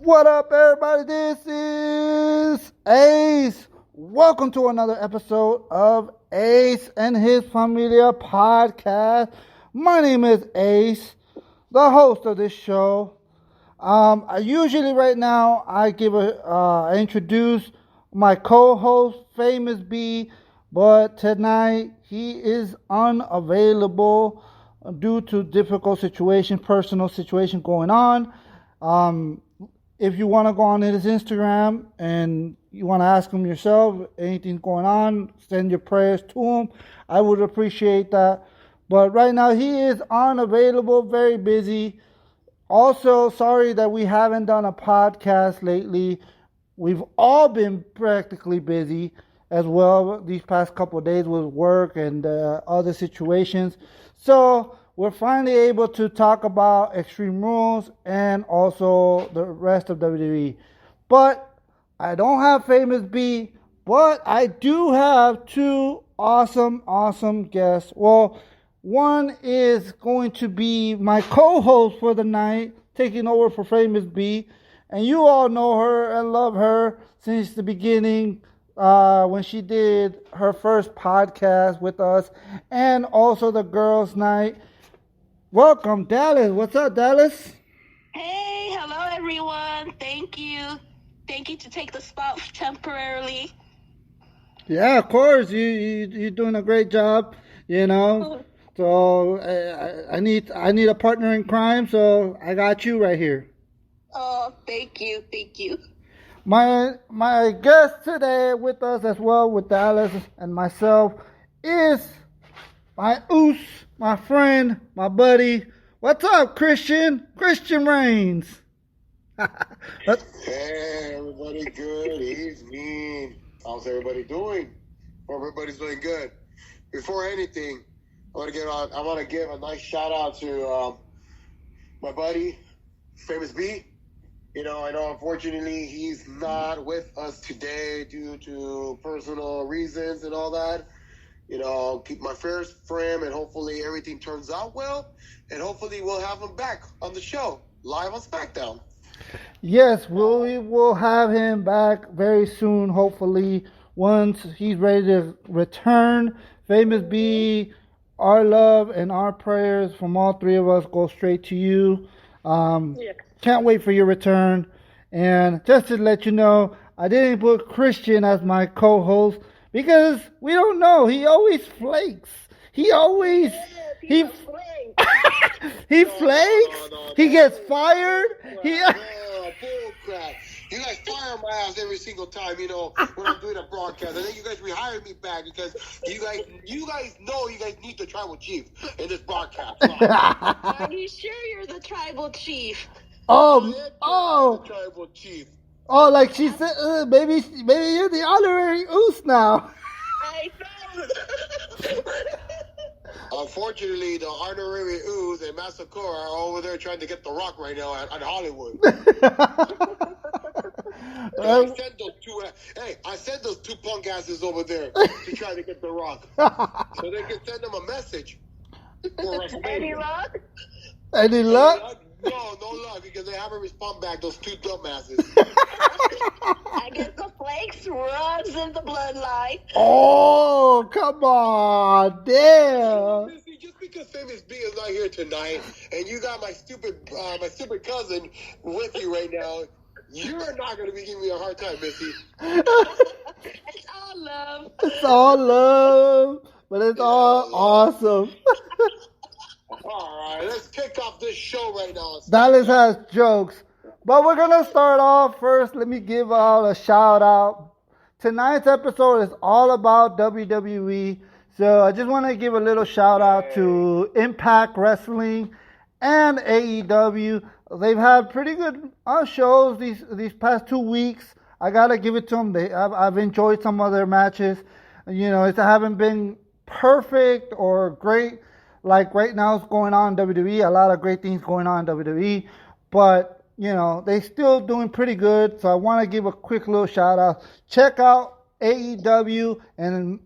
What up, everybody? This is Ace. Welcome to another episode of Ace and His Familia podcast. My name is Ace, the host of this show. I usually right now I introduce my co-host, Famous B, but tonight he is unavailable due to difficult situation, personal situation going on. If you want to go on his Instagram and you want to ask him yourself, anything going on, send your prayers to him. I would appreciate that. But right now he is unavailable, very busy. Also, sorry that we haven't done a podcast lately. We've all been practically busy as well these past couple of days with work and other situations. So we're finally able to talk about Extreme Rules and also the rest of WWE. But I don't have Famous B, but I do have two awesome guests. Well, one is going to be my co-host for the night, taking over for Famous B. And you all know her and love her since the beginning when she did her first podcast with us and also the girls' night. Welcome, Dalis. What's up, Dalis? Hey, hello, everyone. Thank you. Thank you to take the spot temporarily. Yeah, of course. You're doing a great job, you know. So I need a partner in crime, so I got you right here. Oh, thank you. My guest today with us as well, with Dalis and myself, is my my friend, my buddy. What's up, Christian? Christian Reigns. Hey, everybody, good evening. How's everybody doing? Hope everybody's doing good. Before anything, I want to give a nice shout out to my buddy, Famous B. You know, I know unfortunately he's not with us today due to personal reasons and all that. You know, keep my prayers for him, and hopefully everything turns out well. And hopefully we'll have him back on the show, live on Smackdown. Yes, we will have him back very soon, hopefully, once he's ready to return. Famous B, our love and our prayers from all three of us go straight to you. Can't wait for your return. And just to let you know, I didn't put Christian as my co-host because we don't know. He always flakes. He flakes. He gets fired. Bull crap. You guys fire my ass every single time, you know, when I'm doing a broadcast. I think you guys rehired me back because you guys know you guys need the tribal chief in this broadcast. Are you sure you're the tribal chief? The tribal chief. Oh, like she said, maybe you're the honorary Oos now. I know. Unfortunately, the honorary Ooze and Massacre are over there trying to get the Rock right now at Hollywood. I sent those two punk asses over there to try to get the Rock, so they can send them a message. Any luck? Any luck? No luck, because they haven't responded back, those two dumbasses. I guess the flakes runs in the bloodline. Oh, come on, damn. Missy, just because Famous B is not here tonight, and you got my stupid cousin with you right now, you're not going to be giving me a hard time, Missy. It's all love. It's all love, but it's all awesome. All right, let's kick off this show right now. Dallas has jokes. But we're going to start off first. Let me give all a shout out. Tonight's episode is all about WWE. So I just want to give a little shout out to Impact Wrestling and AEW. They've had pretty good shows these past 2 weeks. I got to give it to them. I've enjoyed some of their matches. You know, it haven't been perfect or great. Like right now is going on in WWE, a lot of great things going on in WWE, but you know, they still doing pretty good. So I want to give a quick little shout out. Check out AEW and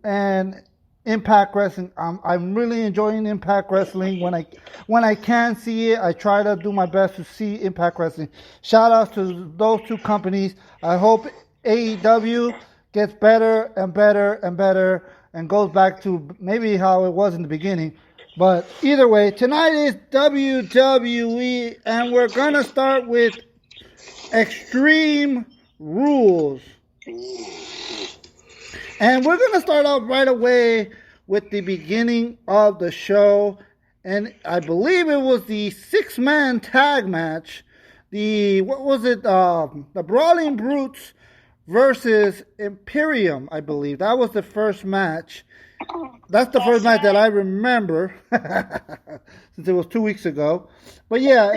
Impact Wrestling. I'm really enjoying Impact Wrestling. When I can see it, I try to do my best to see Impact Wrestling. Shout out to those two companies. I hope AEW gets better and better and better and goes back to maybe how it was in the beginning. But either way, tonight is WWE, and we're gonna start with Extreme Rules. And we're going to start off right away with the beginning of the show. And I believe it was the 6-man tag match. What was it? The Brawling Brutes versus Imperium, I believe. That was the first match. That's the first match that I remember. Since it was 2 weeks ago. But yeah,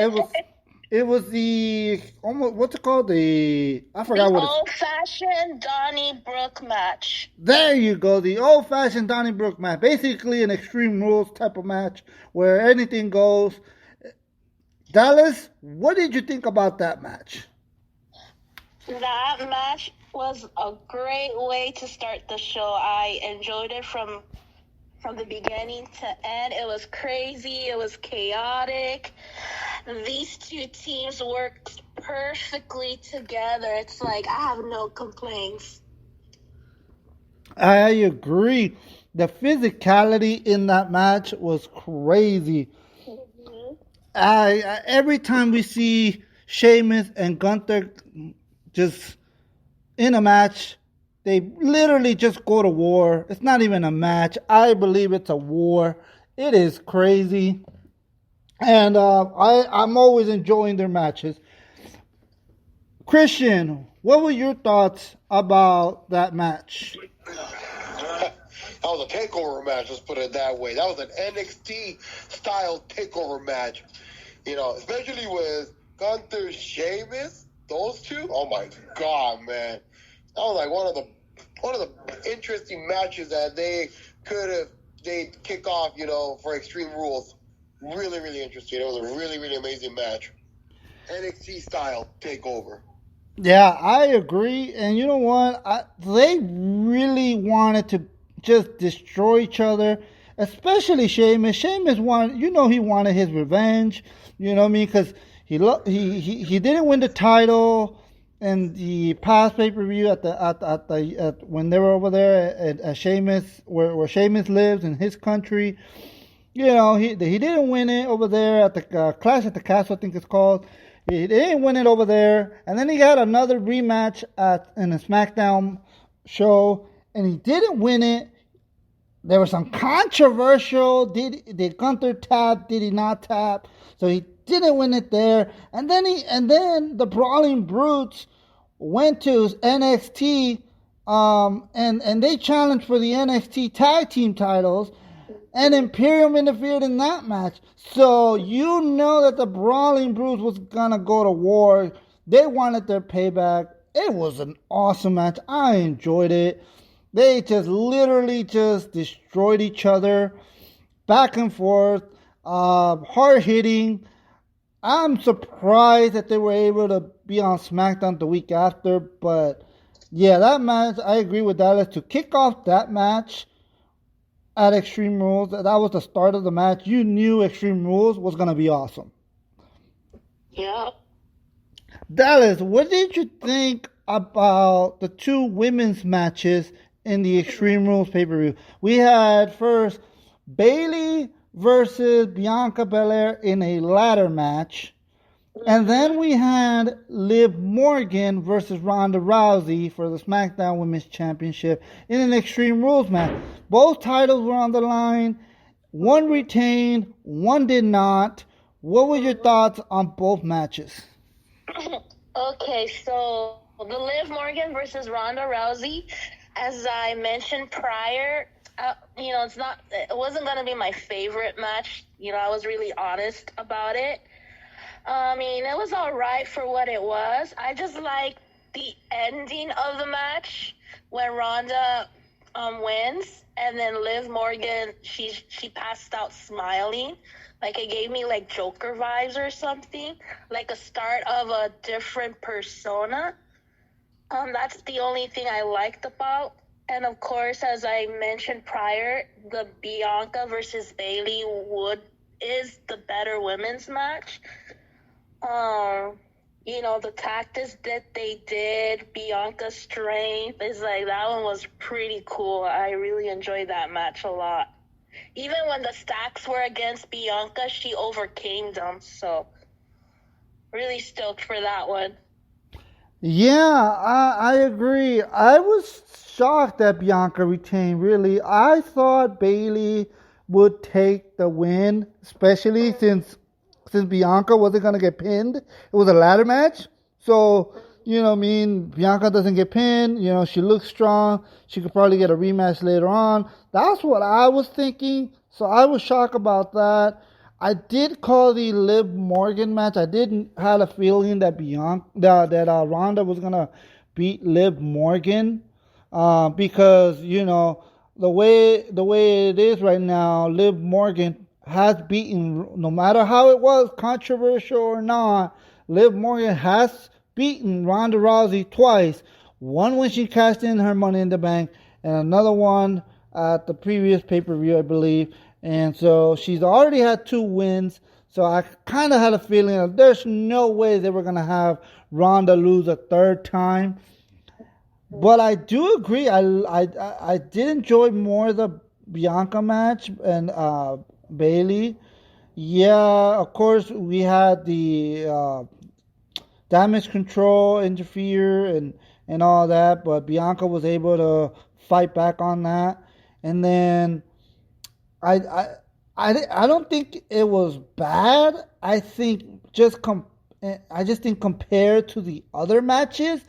it was the what's it called? I forgot what it's old-fashioned Donnybrook match. There you go, the old-fashioned Donnybrook match. Basically an Extreme Rules type of match where anything goes. Dallas, what did you think about that match? That match was a great way to start the show. I enjoyed it from the beginning to end. It was crazy. It was chaotic. These two teams worked perfectly together. It's like, I have no complaints. I agree. The physicality in that match was crazy. Mm-hmm. Every time we see Sheamus and Gunther just in a match, they literally just go to war. It's not even a match. I believe it's a war. It is crazy. And I'm always enjoying their matches. Christian, what were your thoughts about that match? That was a takeover match, let's put it that way. That was an NXT-style takeover match. You know, especially with Gunther, Sheamus, those two. Oh, my God, man. That was like one of the interesting matches that they kick off, you know, for Extreme Rules. Really, really interesting. It was a really, really amazing match. NXT style takeover. Yeah, I agree. And you know what? They really wanted to just destroy each other, especially Sheamus. Sheamus he wanted his revenge. You know what I mean? Because he didn't win the title in the past pay-per-view at when they were over there at Sheamus, where Sheamus lives in his country. You know, he didn't win it over there at the Clash at the Castle, I think it's called. He didn't win it over there. And then he got another rematch in a Smackdown show, and he didn't win it. There was some controversial. Did Gunther tap? Did he not tap? So he didn't win it there. And then the Brawling Brutes went to NXT, and they challenged for the NXT tag team titles. And Imperium interfered in that match. So you know that the Brawling Brutes was going to go to war. They wanted their payback. It was an awesome match. I enjoyed it. They just literally just destroyed each other. Back and forth. Hard hitting. I'm surprised that they were able to be on SmackDown the week after. But yeah, that match, I agree with Dallas. To kick off that match at Extreme Rules, that was the start of the match. You knew Extreme Rules was going to be awesome. Yeah. Dallas, what did you think about the two women's matches in the Extreme Rules pay-per-view? We had first Bayley versus Bianca Belair in a ladder match. And then we had Liv Morgan versus Ronda Rousey for the SmackDown Women's Championship in an Extreme Rules match. Both titles were on the line. One retained, one did not. What were your thoughts on both matches? Okay, so the Liv Morgan versus Ronda Rousey, as I mentioned prior, it wasn't going to be my favorite match. You know, I was really honest about it. I mean, it was all right for what it was. I just liked the ending of the match when Ronda wins, and then Liv Morgan, she passed out smiling. Like, it gave me, like, Joker vibes or something. Like a start of a different persona. That's the only thing I liked about And of course, as I mentioned prior, the Bianca versus Bailey is the better women's match. The tactics that they did, Bianca's strength is like, that one was pretty cool. I really enjoyed that match a lot. Even when the stacks were against Bianca, she overcame them. So really stoked for that one. Yeah, I agree. I was shocked that Bianca retained, really. I thought Bailey would take the win, especially since Bianca wasn't going to get pinned. It was a ladder match. So, Bianca doesn't get pinned. She looks strong. She could probably get a rematch later on. That's what I was thinking. So I was shocked about that. I did call the Liv Morgan match. I didn't have a feeling that Ronda was gonna beat Liv Morgan, because the way it is right now, Liv Morgan has beaten, no matter how it was controversial or not, Liv Morgan has beaten Ronda Rousey twice. One when she cashed in her Money in the Bank, and another one at the previous pay-per-view, I believe. And so she's already had 2 wins. So I kind of had a feeling that there's no way they were going to have Ronda lose a 3rd time. But I do agree. I did enjoy more the Bianca match and Bailey. Yeah, of course, we had the damage control interfere and all that. But Bianca was able to fight back on that. And then I don't think it was bad. I think I just think compared to the other matches,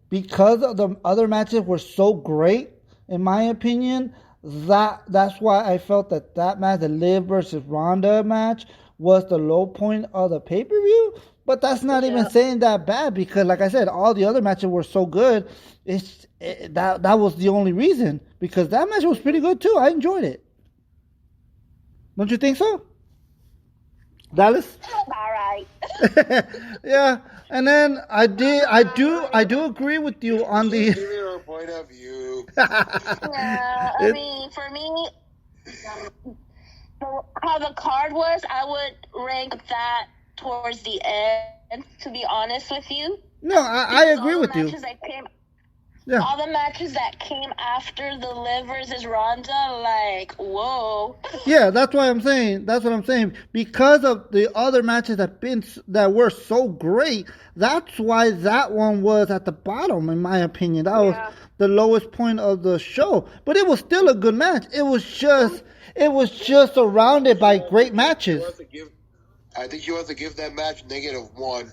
because of the other matches were so great, in my opinion, that's why I felt that match, the Liv versus Ronda match, was the low point of the pay-per-view. But that's not even saying that bad, because like I said, all the other matches were so good. That was the only reason, because that match was pretty good too. I enjoyed it. Don't you think so, Dallas? All right. Yeah, and then I do agree with you on the. Give me your point of view. Yeah, I mean, for me, how the card was, I would rank that towards the end, to be honest with you. No, I agree with you. Yeah. All the matches that came after the Liv versus Ronda, like, whoa. Yeah, that's what I'm saying. Because of the other matches that were so great, that's why that one was at the bottom, in my opinion. That was the lowest point of the show. But it was still a good match. It was just surrounded by great matches. I think she wants to give that match -1.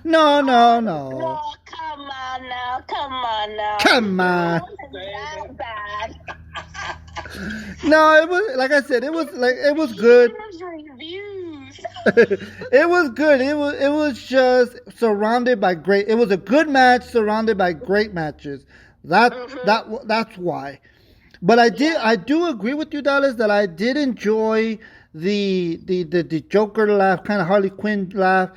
No. No, come on now. Come on. It wasn't that bad. No, it was, like I said, it was good. Reviews. It was good. It was just surrounded by great. It was a good match surrounded by great matches. That's why. But I do agree with you, Dallas, that I did enjoy the Joker laugh, kind of Harley Quinn laugh,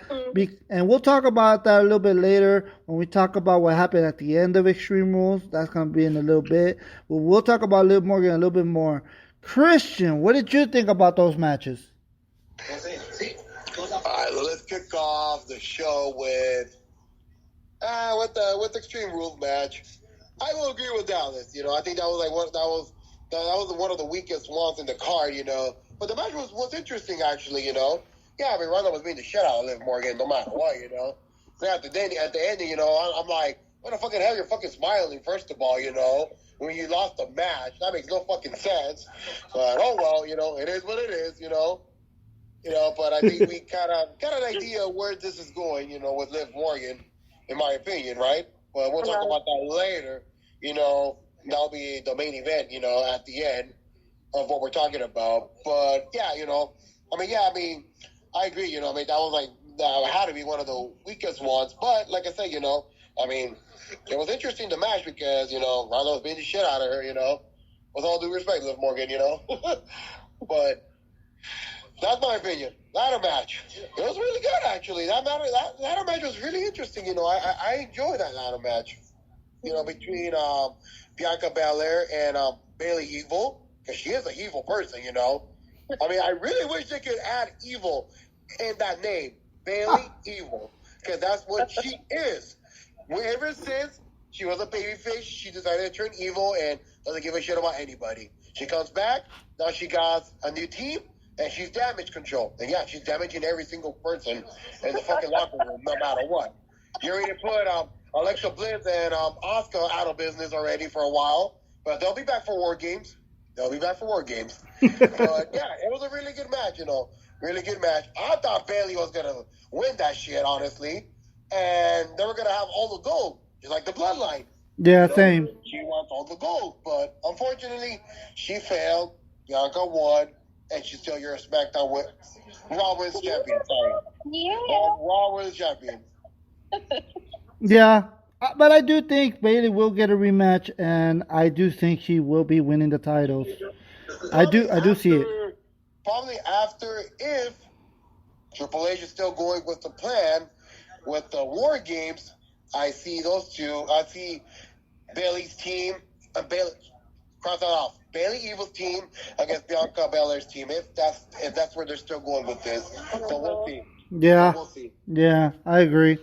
and we'll talk about that a little bit later when we talk about what happened at the end of Extreme Rules. That's going to be in a little bit. But we'll talk about Liv Morgan a little bit more. Christian, what did you think about those matches? All right, well, let's kick off the show with the Extreme Rules match. I will agree with Dallas. I think that was one of the weakest ones in the card. But the match was interesting, actually, Yeah, I mean, Ronda was beating the shit out of Liv Morgan no matter what, So at the end, I'm like, what the fucking hell, you're fucking smiling, first of all, when you lost the match. That makes no fucking sense. But, oh, well, it is what it is, But I think we kind of got an idea of where this is going, with Liv Morgan, in my opinion, right? But we'll talk about that later, That'll be the main event, at the end of what we're talking about. But yeah, I agree, that was that had to be one of the weakest ones. But like I said, it was interesting, the match, because, Ronda was beating the shit out of her, with all due respect, Liv Morgan, But that's my opinion. Ladder match. It was really good, actually. That ladder match was really interesting, I enjoyed that ladder match. between Bianca Belair and Bailey Evil, because she is an evil person, I mean, I really wish they could add evil in that name, Bailey Evil, because that's what she is. Ever since she was a babyface, she decided to turn evil and doesn't give a shit about anybody. She comes back, now she got a new team, and she's damage control. And yeah, she's damaging every single person in the fucking locker room, no matter what. You already put Alexa Bliss and Asuka out of business already for a while, but they'll be back for War Games. But yeah, it was a really good match, really good match. I thought Bailey was gonna win that shit, honestly, and they were gonna have all the gold, just like the Bloodline. Yeah, same. She wants all the gold, but unfortunately, she failed. Bianca won, and she's still your SmackDown Raw Women's Champion. Sorry, Raw Women's Champion. Yeah, but I do think Bailey will get a rematch, and I do think she will be winning the titles. I do see it. Probably after, if Triple H is still going with the plan with the War Games, I see those two. I see Bailey's team, cross that off. Bailey Evil's team against Bianca Belair's team. If that's where they're still going with this, so we'll see. Yeah, we'll see. Yeah, I agree.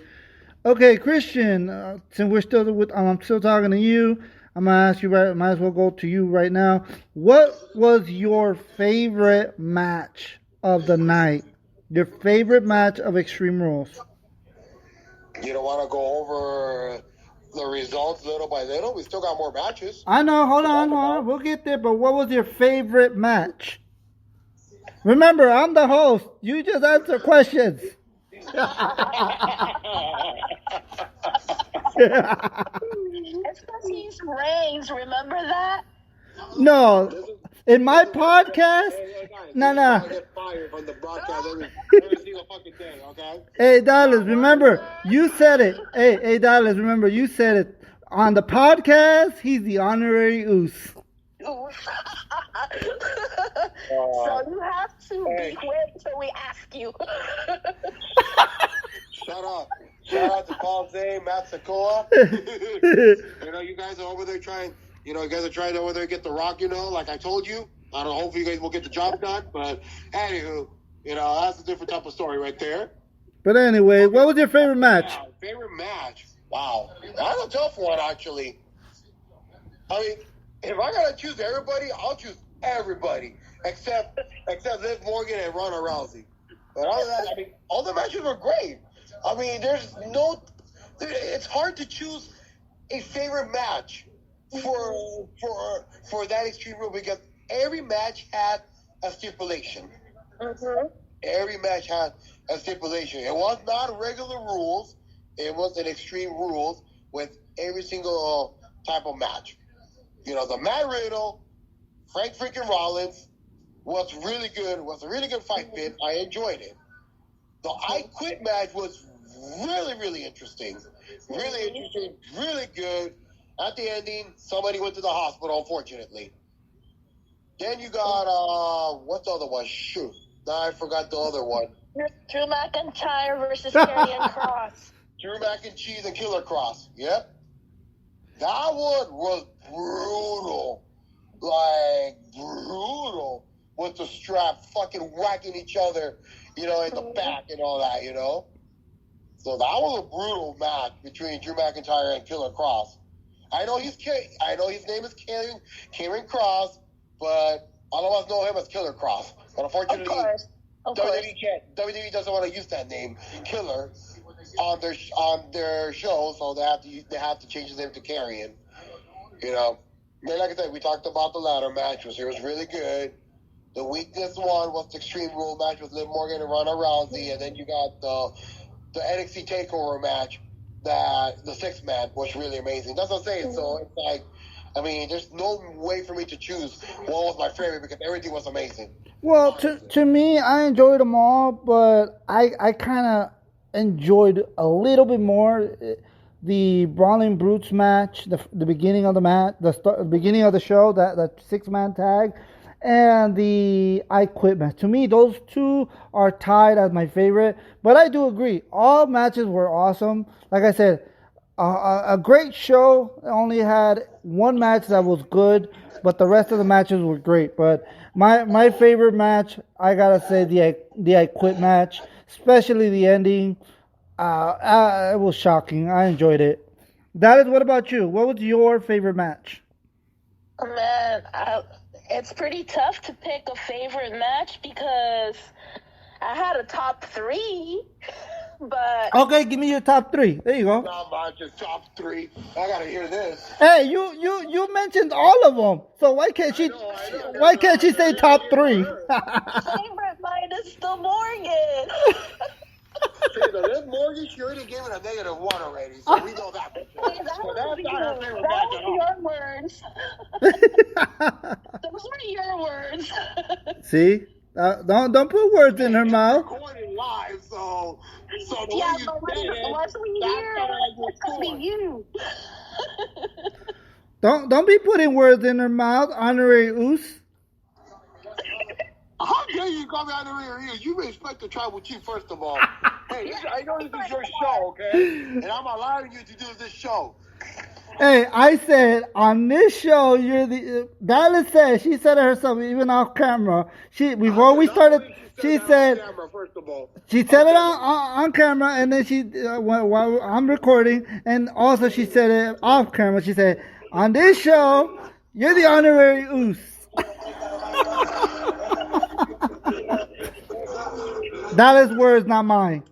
Okay, Christian, since we're still I'm still talking to you. I'm gonna ask you might as well go to you right now. What was your favorite match of the night? Your favorite match of Extreme Rules? You don't want to go over the results little by little? We still got more matches. I know. Hold on. We'll get there. But what was your favorite match? Remember, I'm the host. You just answer questions. It's because he's Reigns, remember that? No, in my podcast, no. I get fired from the broadcast every single fucking day, okay? Hey, Dallas, remember, you said it. Hey, Dallas, remember, you said it. On the podcast, he's the honorary oos. So you have to be quick till we ask you. Shut up. Shout out to Paul Zay, Matt Sakoa. You guys are over there trying, over there to get the Rock, like I told you. I don't know, hopefully you guys will get the job done. But anywho, that's a different type of story right there. But anyway, what was your favorite match? Yeah, favorite match? Wow. That's a tough one, actually. I mean, if I gotta choose everybody, I'll choose everybody. Except Liv Morgan and Ronda Rousey. But other than that, I mean, all the matches were great. I mean, it's hard to choose a favorite match for that Extreme Rule because every match had a stipulation. Mm-hmm. Every match had a stipulation. It was not regular rules. It was an Extreme Rules with every single type of match. The Matt Riddle, Frank freaking Rollins was really good. Was a really good fight fit. I enjoyed it. The I Quit match was really, really interesting. Really interesting. Really good. At the ending, somebody went to the hospital, unfortunately. Then you got, what's the other one? Shoot. Now I forgot the other one. Drew McIntyre versus Karrion Kross. Drew McIntyre and Killer Cross. Yep. That one was brutal. Like, brutal. With the strap fucking whacking each other, in the back and all that, So that was a brutal match between Drew McIntyre and Killer Cross. I know his name is Karrion Kross, but all of us know him as Killer Cross. But unfortunately, WWE doesn't want to use that name, Killer, on their show, so they have to change his name to Karrion. Then, like I said, we talked about the ladder match, which was really good. The weakness one was the Extreme Rule match with Liv Morgan and Ronda Rousey, and then you got the NXT TakeOver match, the six-man was really amazing. That's what I'm saying. So it's like, I mean, there's no way for me to choose what was my favorite because everything was amazing. Well, to me, I enjoyed them all, but I kind of enjoyed a little bit more the Brawling Brutes match, the beginning of the match, the beginning of the show, that six-man tag, and the I Quit match. To me, those two are tied as my favorite. But I do agree, all matches were awesome. Like I said, A great show. Only had one match that was good, but the rest of the matches were great. But my favorite match, I gotta say the I Quit match, especially the ending. It was shocking. I enjoyed it. That is. What about you? What was your favorite match? Man, it's pretty tough to pick a favorite match because I had a top three, but Okay, give me your top three. There you go. Not about just top 3. I gotta hear this. Hey, you mentioned all of them. So why can't she? I know. Why can't she say top three? favorite mine is the Morgan. See, the Liv Morgan, she already gave it a -1 already, so we know that. Hey, that So was that's not her favorite match at all. your words. Those were your words. See, don't put words in her mouth. Recording live, so the Yeah, way you but said it, once we that's hear how I it, was it's gonna be going. you. Don't be putting words in her mouth, honorary oos. How dare you call me on the rear ears? You respect the tribal chief, first of all. Hey, I know this is your show, okay? And I'm allowing you to do this show. Hey, I said on this show you're the. Dalis said she said it herself even off camera. Before we started, she said. Camera, first of all. She said it on camera, and then while I'm recording, and also she said it off camera. She said, "On this show, you're the honorary oos." That is words, not mine.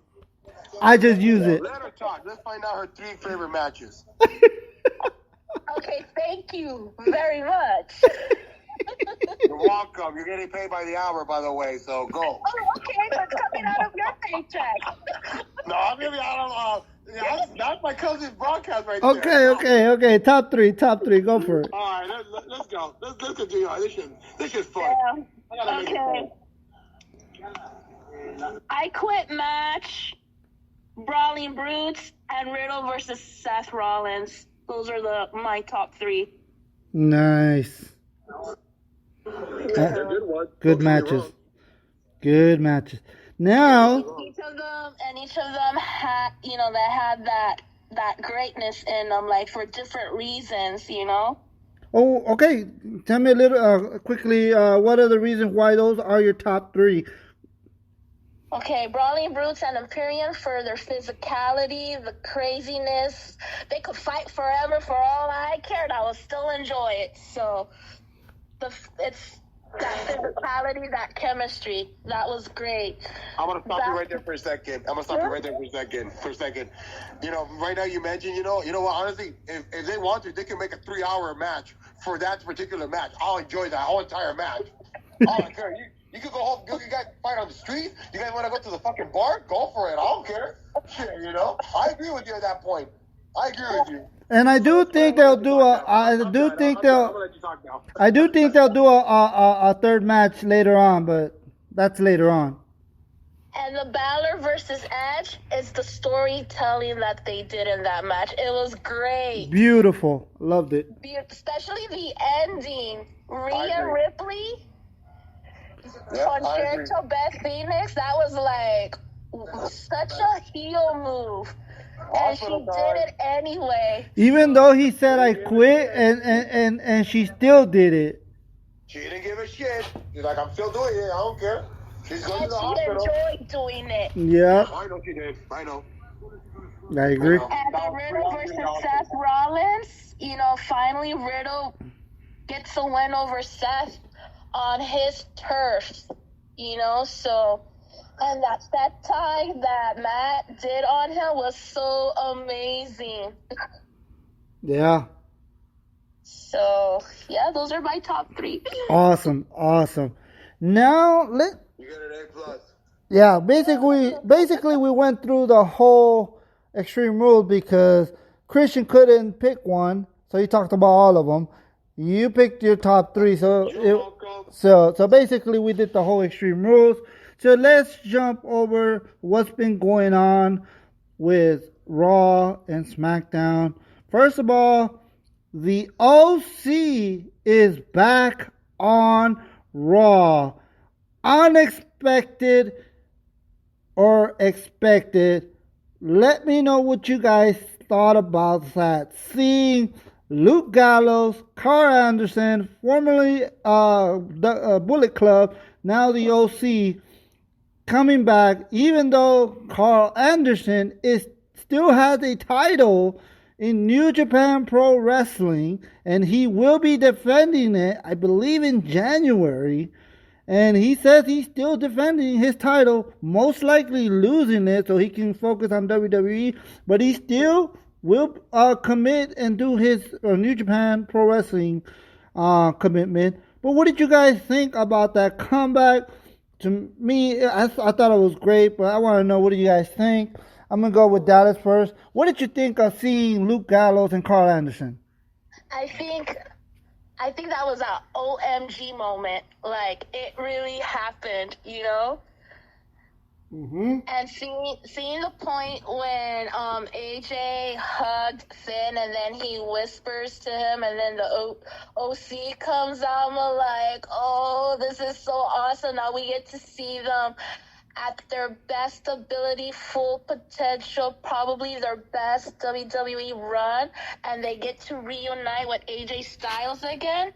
I just use it. Let her talk. Let's find out her 3 favorite matches. Okay, thank you very much. You're welcome. You're getting paid by the hour, by the way, so go. Oh, okay, that's coming out of your paycheck. No, I'm giving out that's my cousin's broadcast right there. Okay. Top three. Go for it. All right, let's go. Let's continue. This is fun. Yeah. I gotta make it Okay. I Quit match, Brawling Brutes, and Riddle versus Seth Rollins. Those are my top 3. Nice. They're good ones. Good Don't get me matches. wrong. Good matches. Now, Each of them had, that had that greatness in them, like for different reasons, okay. Tell me a little quickly. What are the reasons why those are your top 3? Okay, Brawling Brutes and Imperium for their physicality, the craziness. They could fight forever for all I cared. I would still enjoy it. So, it's that physicality, that chemistry. That was great. I'm gonna stop you right there for a second. For a second. Right now you mentioned, you know what? Honestly, if they want to, they can make a 3-hour match for that particular match. I'll enjoy that whole entire match. I don't care. You could go home. You guys fight on the street. You guys want to go to the fucking bar? Go for it. I don't care. Shit, I agree with you at that point. I agree with you. And I do think they'll do I do think they'll do a third match later on, but that's later on. And the Balor versus Edge is the storytelling that they did in that match. It was great. Beautiful. Loved it. Especially the ending. Rhea Ripley on Jericho Beth Phoenix. That was like such a heel move. And she did it anyway. Even though he said I quit and she still did it. She didn't give a shit. She's like, I'm still doing it. I don't care. She's going to the And she hospital. enjoyed doing it. Yeah, I know she did. I know. I agree. And the Riddle versus Seth Rollins, finally Riddle gets a win over Seth on his turf, so, and that time that Matt did on him was so amazing. Yeah. So, yeah, those are my top 3. Awesome. Now You get an A+. Yeah, basically we went through the whole Extreme Rules because Christian couldn't pick one, so he talked about all of them. You picked your top 3, so basically we did the whole Extreme Rules. So let's jump over what's been going on with Raw and SmackDown. First of all, the OC is back on Raw. Unexpected or expected. Let me know what you guys thought about that? Seeing Luke Gallows, Carl Anderson, formerly the Bullet Club, now the OC, coming back, even though Carl Anderson still has a title in New Japan Pro Wrestling, and he will be defending it, I believe, in January. And he says he's still defending his title, most likely losing it so he can focus on WWE, but he still will commit and do his New Japan Pro Wrestling commitment. But what did you guys think about that comeback? To me, I thought it was great, but I want to know, what do you guys think? I'm going to go with Dalis first. What did you think of seeing Luke Gallows and Carl Anderson? I think that was an OMG moment. Like, it really happened, you know? Mm-hmm. And seeing the point when AJ hugged Finn and then he whispers to him and then the OC comes out, I'm like, oh, this is so awesome. Now we get to see them at their best ability, full potential, probably their best WWE run, and they get to reunite with AJ Styles again.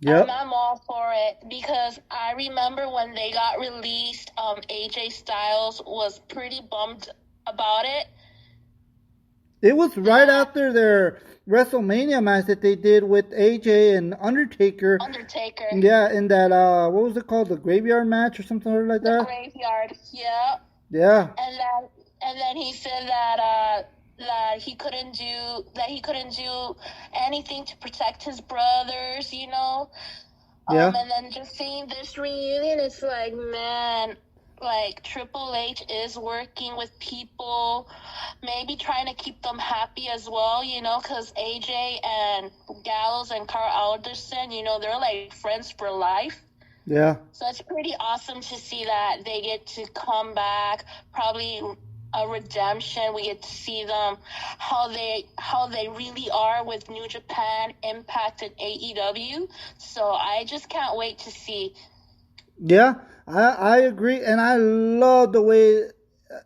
Yep. And I'm all for it because I remember when they got released, AJ Styles was pretty bummed about it. It was right after their WrestleMania match that they did with AJ and Undertaker. Yeah, in that, what was it called? The Graveyard match or something like that? The Graveyard, yeah. Yeah. And then he said that he couldn't do anything to protect his brothers, you know. Yeah. And then just seeing this reunion, it's like, man, like Triple H is working with people, maybe trying to keep them happy as well, you know, because AJ and Gallows and Carl Anderson, you know, they're like friends for life. Yeah. So it's pretty awesome to see that they get to come back, probably a redemption. We get to see them how they really are with New Japan, Impact, and AEW. So I just can't wait to see. Yeah, I agree, and I love the way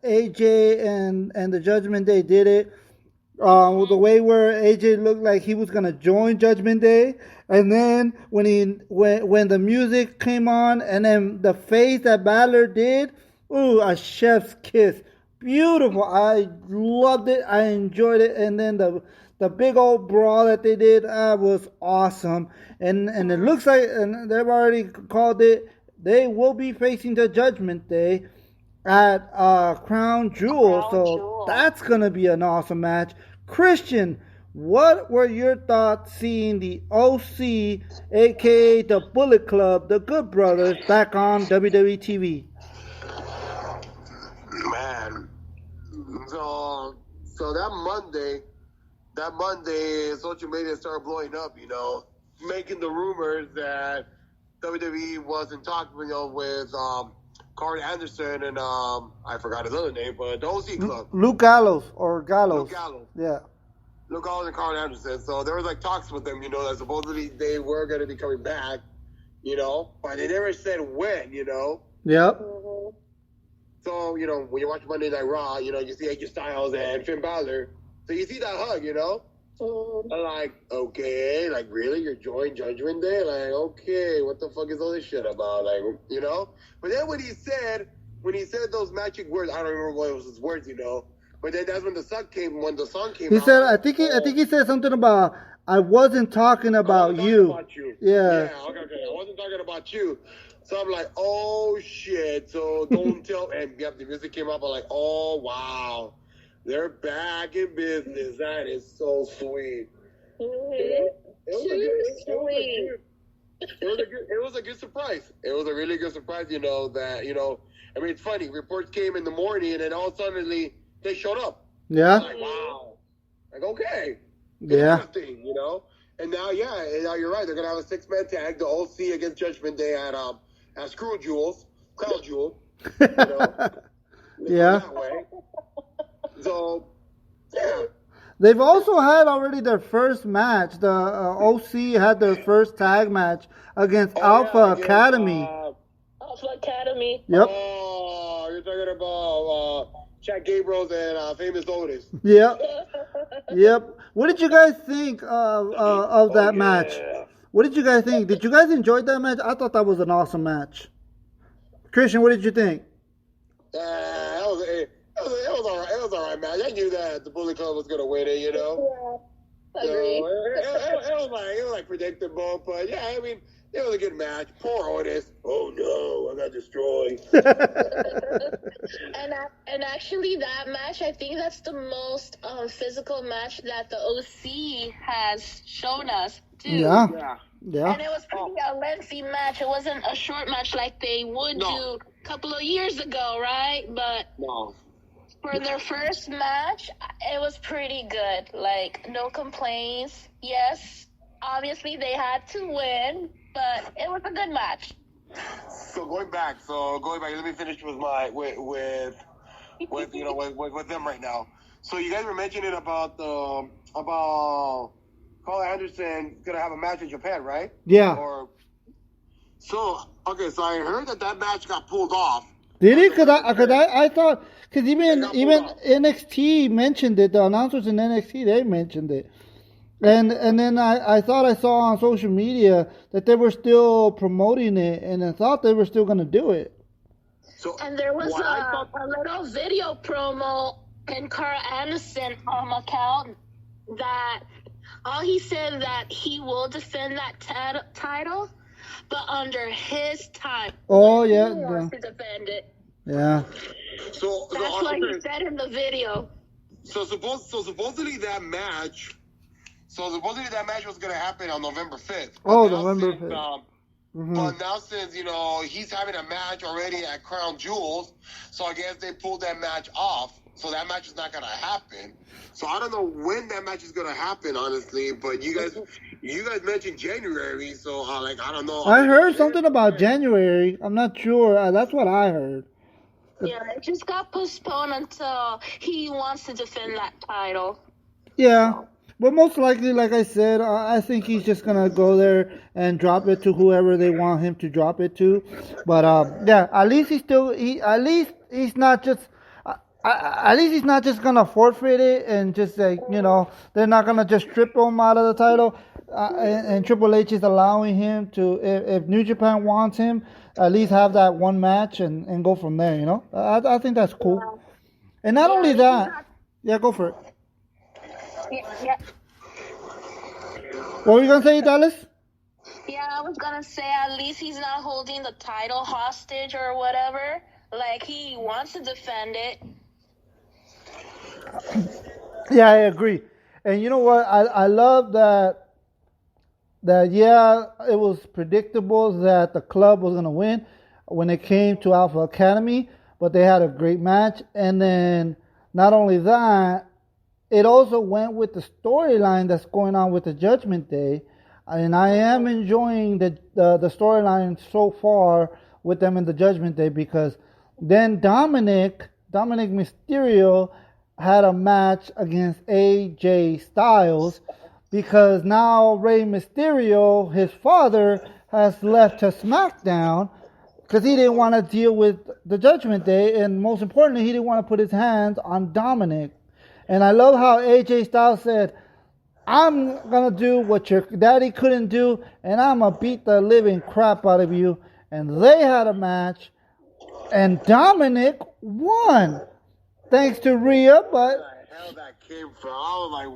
AJ and the Judgment Day did it. The way where AJ looked like he was gonna join Judgment Day, and then when the music came on, and then the face that Balor did, ooh, a chef's kiss. Beautiful. I loved it. I enjoyed it. And then the big old brawl that they did was awesome. And it looks like, and they've already called it, they will be facing the Judgment Day at Crown Jewel. So that's going to be an awesome match. Christian, what were your thoughts seeing the OC, a.k.a. the Bullet Club, the Good Brothers, back on WWE TV? Man, so that Monday, social media started blowing up, you know, making the rumors that WWE was in talks, you know, with Carl Anderson and I forgot his other name, but the OC Club. Luke Gallows. Luke Gallows. Yeah. Luke Gallows and Carl Anderson. So there was like talks with them, you know, that supposedly they were going to be coming back, you know, but they never said when, you know. Yep. So, you know, when you watch Monday Night Raw, you know, you see AJ Styles and Finn Balor. So you see that hug, you know? I'm like, okay, like, really? You're joining Judgment Day? Like, okay, what the fuck is all this shit about? Like, you know? But then when he said those magic words, I don't remember what was his words, you know? But then that's when the song came He out. said, I think he said something about, I wasn't talking about you. Yeah. Okay. I wasn't talking about you. So I'm like, oh shit. So don't tell. And yep, the music came up. I'm like, oh wow, they're back in business. That is so sweet. It was a good surprise. It was a really good surprise. You know that. You know, I mean, it's funny. Reports came in the morning, and then all suddenly they showed up. Yeah. Like, wow. Like, okay. Yeah. Interesting. You know. And now, now you're right. They're gonna have a 6-man tag, the OC against Judgment Day at Crown Jewel. You know, yeah. That way. So, yeah. They've also had already their first match. The OC had their first tag match against Alpha Academy. Alpha Academy. Yep. Oh, you're talking about Chad Gabriels and Famous Otis. Yep. Yep. What did you guys think of that match? What did you guys think? Did you guys enjoy that match? I thought that was an awesome match. Christian, what did you think? It was all right. It was all right, man. I knew that the Bullet Club was gonna win it, you know. Yeah, agree. It was like predictable, but yeah, I mean, it was a good match. Poor Otis. Oh no, I got destroyed. And actually, that match, I think that's the most physical match that the OC has shown us too. Yeah. Yeah. And it was pretty a lengthy match. It wasn't a short match like they would do a couple of years ago, right? But for their first match, it was pretty good. Like, no complaints. Yes, obviously they had to win, but it was a good match. So going back, let me finish with with them right now. So you guys were mentioning about Carl Anderson gonna have a match in Japan, right? Yeah. So I heard that match got pulled off. Did it? Because I thought, because even NXT mentioned it. The announcers in NXT, they mentioned it. And then I thought I saw on social media that they were still promoting it, and I thought they were still going to do it. So, and there was a little video promo in Carl Anderson account that he said that he will defend that title, but under his time. Oh, yeah. He wants to defend it. Yeah. So that's what he said in the video. Supposedly that match was going to happen on November 5th. Oh, November 5th. But now since, he's having a match already at Crown Jewels, so I guess they pulled that match off. So that match is not going to happen. So I don't know when that match is going to happen, honestly. But you guys mentioned January, so I don't know. I heard something about January. I'm not sure. That's what I heard. Yeah, it just got postponed until he wants to defend that title. Yeah. But most likely, like I said, I think he's just going to go there and drop it to whoever they want him to drop it to. But, at least he's not just going to forfeit it and just they're not going to just strip him out of the title. And Triple H is allowing him to, if New Japan wants him, at least have that one match and go from there, I think that's cool. And not only that, go for it. Yeah. What were you going to say, Dalis? Yeah, I was going to say at least he's not holding the title hostage or whatever. Like, he wants to defend it. Yeah, I agree. And you know what? I love that it was predictable that the club was going to win when it came to Alpha Academy, but they had a great match. And then not only that, it also went with the storyline that's going on with the Judgment Day. And I am enjoying the storyline so far with them in the Judgment Day, because then Dominic Mysterio had a match against AJ Styles, because now Rey Mysterio, his father, has left to SmackDown because he didn't want to deal with the Judgment Day, and most importantly, he didn't want to put his hands on Dominic. And I love how AJ Styles said, I'm going to do what your daddy couldn't do, and I'm going to beat the living crap out of you. And they had a match, and Dominic won. Thanks to Rhea, but... Where the hell that came from? I was like,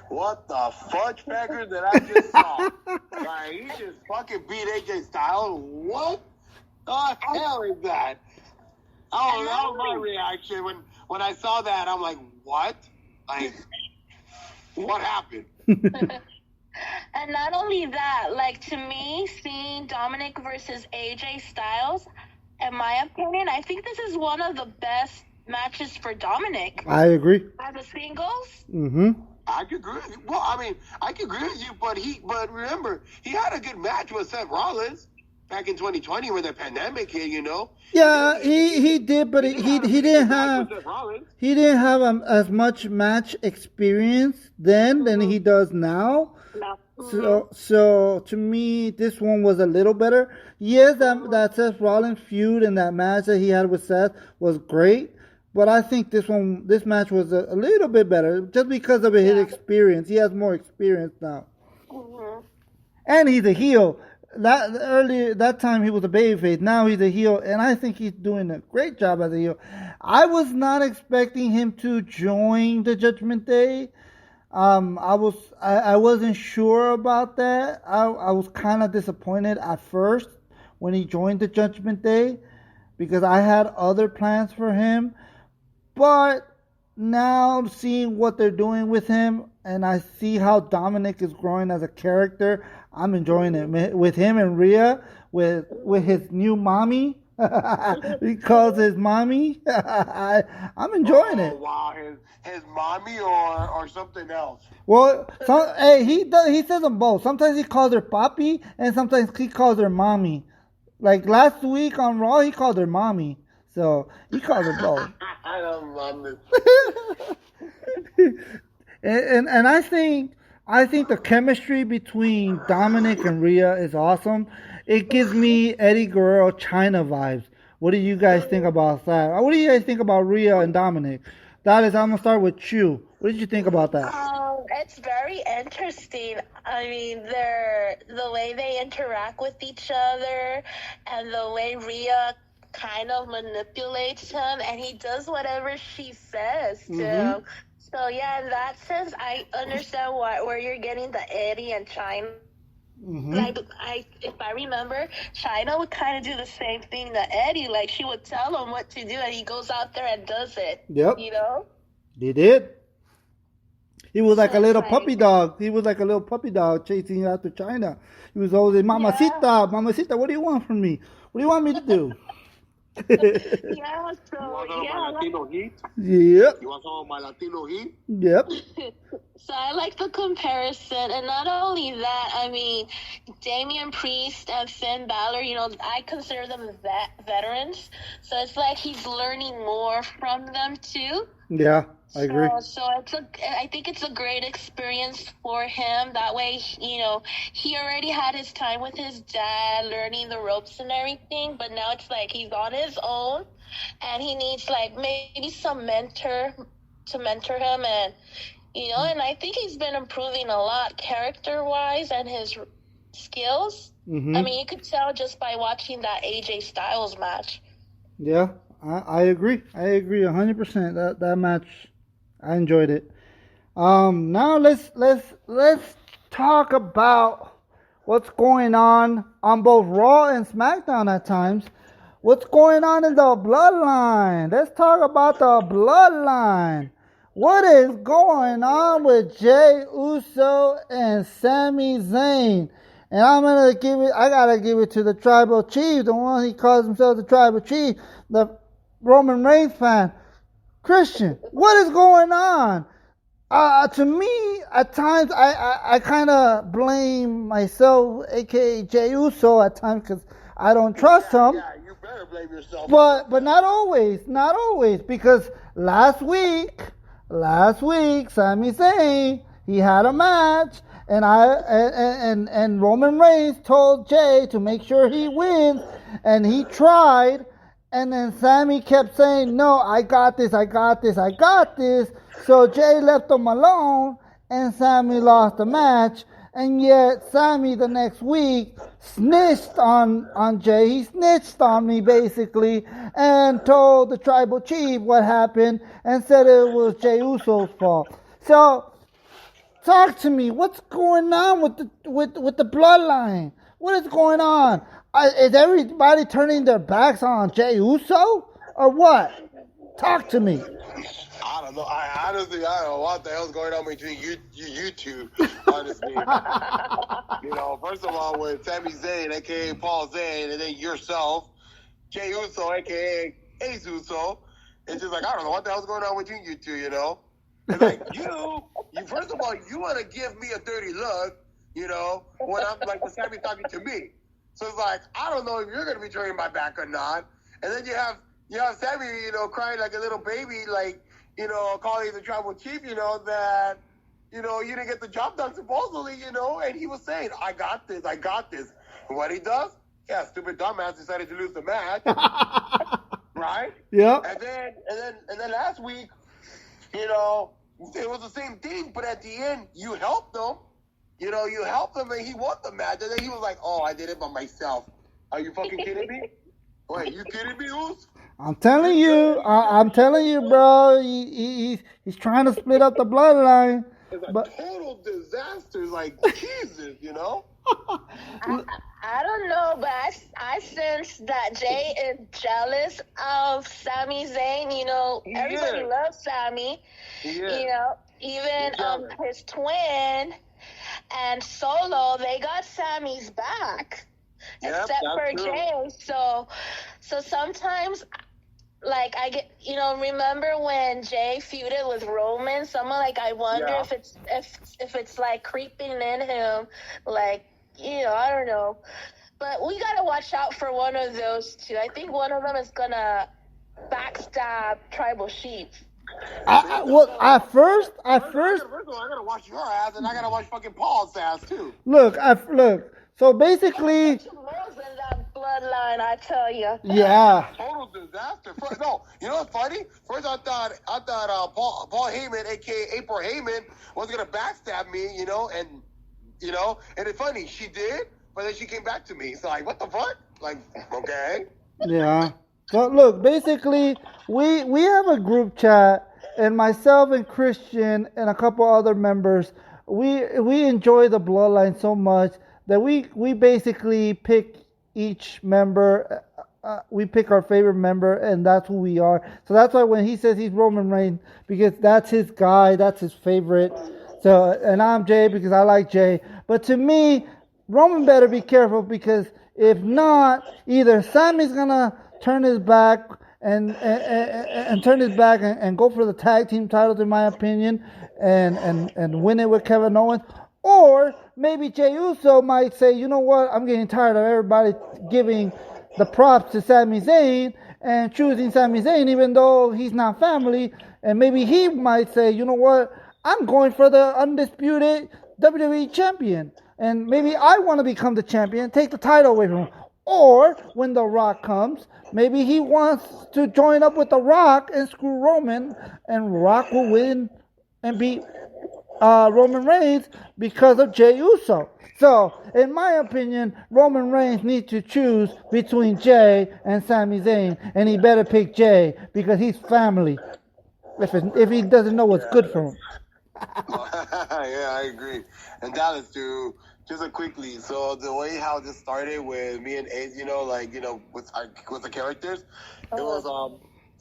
what the fudge packers that I just saw? Like, he just fucking beat AJ Styles? What the hell is that? Oh, that was my reaction. When I saw that, I'm like, what? Like, what happened? And not only that, like, to me, seeing Dominic versus AJ Styles, in my opinion, I think this is one of the best matches for Dominic. I agree. As a singles? Mm-hmm. I could agree with you. Well, I mean, I could agree with you, but remember, he had a good match with Seth Rollins back in 2020 when the pandemic hit, Yeah, he did, but he didn't have as much match experience then than he does now. No. So to me, this one was a little better. Yes, that Seth Rollins feud and that match that he had with Seth was great, But I think this match was a little bit better just because of his experience. He has more experience now, and he's a heel. That time he was a babyface. Now he's a heel, and I think he's doing a great job as a heel. I was not expecting him to join the Judgment Day. I wasn't sure about that. I was kind of disappointed at first when he joined the Judgment Day because I had other plans for him. But now seeing what they're doing with him, and I see how Dominic is growing as a character, I'm enjoying it. With him and Rhea, with his new mommy, he calls his mommy. I'm enjoying it. Wow, his mommy or something else. Well, he says them both. Sometimes he calls her papi, and sometimes he calls her mommy. Like last week on Raw, he called her mommy. So he calls her both. I don't love this. and I think the chemistry between Dominic and Rhea is awesome. It gives me Eddie Guerrero China vibes. What do you guys think about that? What do you guys think about Rhea and Dominic? Dalis, I'm gonna start with you. What did you think about that? It's very interesting. I mean, the way they interact with each other, and the way Rhea kind of manipulates him, and he does whatever she says to him. So yeah, in that sense, I understand where you're getting the Eddie and China. Like, if I remember, China would kind of do the same thing to Eddie. Like, she would tell him what to do, and he goes out there and does it. Yep. You know? He did. He was like a little puppy dog. He was like a little puppy dog chasing after China. He was always, Mamacita, what do you want from me? What do you want me to do? Yeah, so, my Latino heat? Yep. You want some of my Latino heat? Yep. So I like the comparison, and not only that, I mean, Damian Priest and Finn Balor, you know, I consider them veterans, so it's like he's learning more from them too. Yeah, I agree. So I think it's a great experience for him. That way, you know, he already had his time with his dad, learning the ropes and everything, but now it's like he's on his own, and he needs like maybe some mentor to mentor him, and you know, and I think he's been improving a lot character-wise and his skills. I mean, you could tell just by watching that AJ Styles match. Yeah, I agree. I agree 100%. That match, I enjoyed it. Now let's talk about what's going on both Raw and SmackDown at times. What's going on in the Bloodline? Let's talk about the Bloodline. What is going on with Jey Uso and Sami Zayn? And I gotta give it to the Tribal Chief, the one he calls himself the Tribal Chief, the Roman Reigns fan. Christian, what is going on? To me, at times, I kind of blame myself, aka Jey Uso, at times, because I don't trust him. Yeah, you better blame yourself. But not always, because last week, Sami Zayn, he had a match, and Roman Reigns told Jey to make sure he wins, and he tried, and then Sami kept saying, no, I got this. So Jey left him alone, and Sami lost the match. And yet Sami the next week snitched on Jey. He snitched on me basically and told the Tribal Chief what happened and said it was Jey Uso's fault. So talk to me. What's going on with the Bloodline? What is going on? Is everybody turning their backs on Jey Uso or what? Talk to me. I don't know. I don't know what the hell's going on between you two, honestly. You know, first of all, with Sami Zayn, a.k.a. Paul Zayn, and then yourself, Jey Uso, a.k.a. Ace Uso, it's just like, I don't know what the hell's going on between you two, you know? It's like, you first of all, you want to give me a dirty look, you know, when I'm like, when Sammy's talking to me. So it's like, I don't know if you're going to be turning my back or not. And then you have Sammy, you know, crying like a little baby, like, you know, calling the Tribal Chief, you know, that, you know, you didn't get the job done supposedly, you know, and he was saying, I got this. And what he does? Yeah, stupid dumbass decided to lose the match. right? Yeah. And then last week, you know, it was the same thing, but at the end, you helped him. You know, you helped him, and he won the match. And then he was like, "Oh, I did it by myself." Are you fucking kidding me? Wait, you kidding me, Oos? I'm telling you, I'm telling you, bro. He's trying to split up the bloodline. It's a But total disaster. Like, Jesus, you know? I don't know, but I sense that Jay is jealous of Sami Zayn. You know, everybody loves Sami. Yeah. You know, even his twin and Solo, they got Sami's back, except for true. Jay. So sometimes, like, I get, you know, remember when Jay feuded with Roman? Someone, like, I wonder if it's like creeping in him, like, you know, I don't know. But we gotta watch out for one of those two. I think one of them is gonna backstab Tribal Chief. At first, I gotta watch your ass, and I gotta watch fucking Paul's ass too. Look. So basically, More than that bloodline, I tell you. yeah. Total disaster. No, you know what's funny? First, I thought Paul Heyman, aka April Heyman, was gonna backstab me, you know, and it's funny, she did, but then she came back to me. So like, what the fuck? Like, okay. Yeah. So look, basically, we have a group chat, and myself and Christian and a couple other members, we enjoy the bloodline so much that we basically pick each member. We pick our favorite member, and that's who we are. So that's why when he says he's Roman Reigns, because that's his guy, that's his favorite. So, and I'm Jay because I like Jay. But to me, Roman better be careful, because if not, either Sami's gonna turn his back and go for the tag team titles, in my opinion, and win it with Kevin Owens. Or maybe Jey Uso might say, you know what, I'm getting tired of everybody giving the props to Sami Zayn and choosing Sami Zayn even though he's not family. And maybe he might say, you know what, I'm going for the undisputed WWE champion. And maybe I want to become the champion, take the title away from him. Or when The Rock comes, maybe he wants to join up with The Rock and screw Roman, and Rock will win and beat Roman Reigns because of Jey Uso. So, in my opinion, Roman Reigns needs to choose between Jey and Sami Zayn, and he better pick Jey because he's family. If he doesn't know what's good for him. Yeah, I agree. And Dallas too. Just quickly, so the way how this started with me and Ace, you know, like, you know, with the characters, it was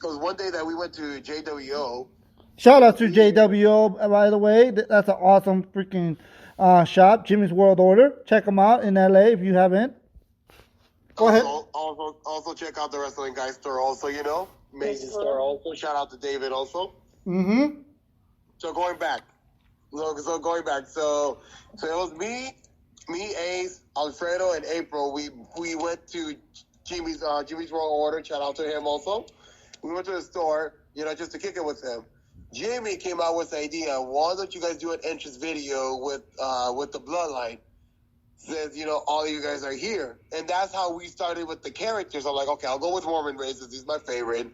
one day that we went to JWO. Shout out to JWO, by the way. That's an awesome freaking shop, Jimmy's World Order. Check them out in LA if you haven't. Go ahead. Also check out the Wrestling Guy store. Also, you know, amazing store. Also, shout out to David. Also. Mm-hmm. So going back. So it was me, Ace, Alfredo, and April. We went to Jimmy's World Order. Shout out to him also. We went to the store, you know, just to kick it with him. Jimmy came out with the idea, why don't you guys do an entrance video with the Bloodline? Says, you know, all of you guys are here. And that's how we started with the characters. I'm like, okay, I'll go with Roman Reigns, he's my favorite.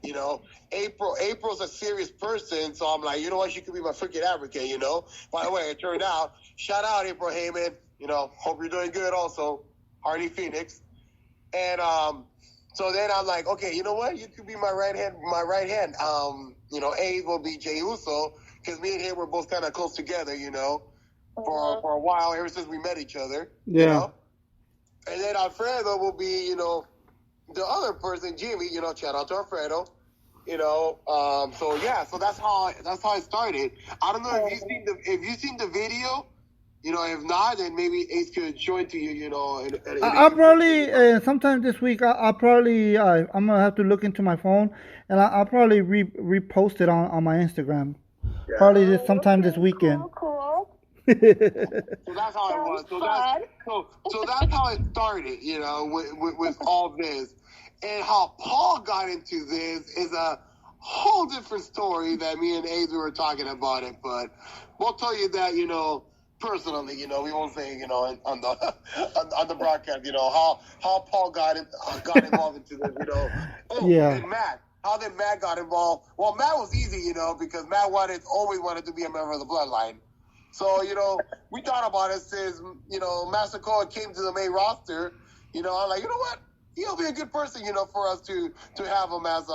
You know, April's a serious person, so I'm like, you know what, she could be my freaking advocate, you know. By the way, it turned out, shout out April Heyman, you know, hope you're doing good also, Hardy Phoenix. And so then I'm like, okay, you know what, you could be my right hand. You know, Ace will be Jey Uso, because me and him were both kind of close together, you know, for a while, ever since we met each other. Yeah. You know? And then Alfredo will be, you know, the other person, Jimmy, you know, shout out to Alfredo, you know. So that's how it started. I don't know if you've seen the video, you know. If not, then maybe Ace could show it to you, you know. I'll probably sometime this week. I'm gonna have to look into my phone, and I'll probably repost it on my Instagram. Yeah. Probably sometime this weekend. Cool. So that's how it was. So that's how it started, you know, with all this. And how Paul got into this is a whole different story that me and Ace were talking about it. But we'll tell you that, you know, personally, we won't say, on the on the broadcast, how Paul got involved into this, Oh, Yeah. and Matt. How did Matt got involved? Well, Matt was easy, because Matt always wanted to be a member of the Bloodline. So, we thought about it since, Master Cole came to the main roster. I'm like, you know what? He'll be a good person, for us to have him as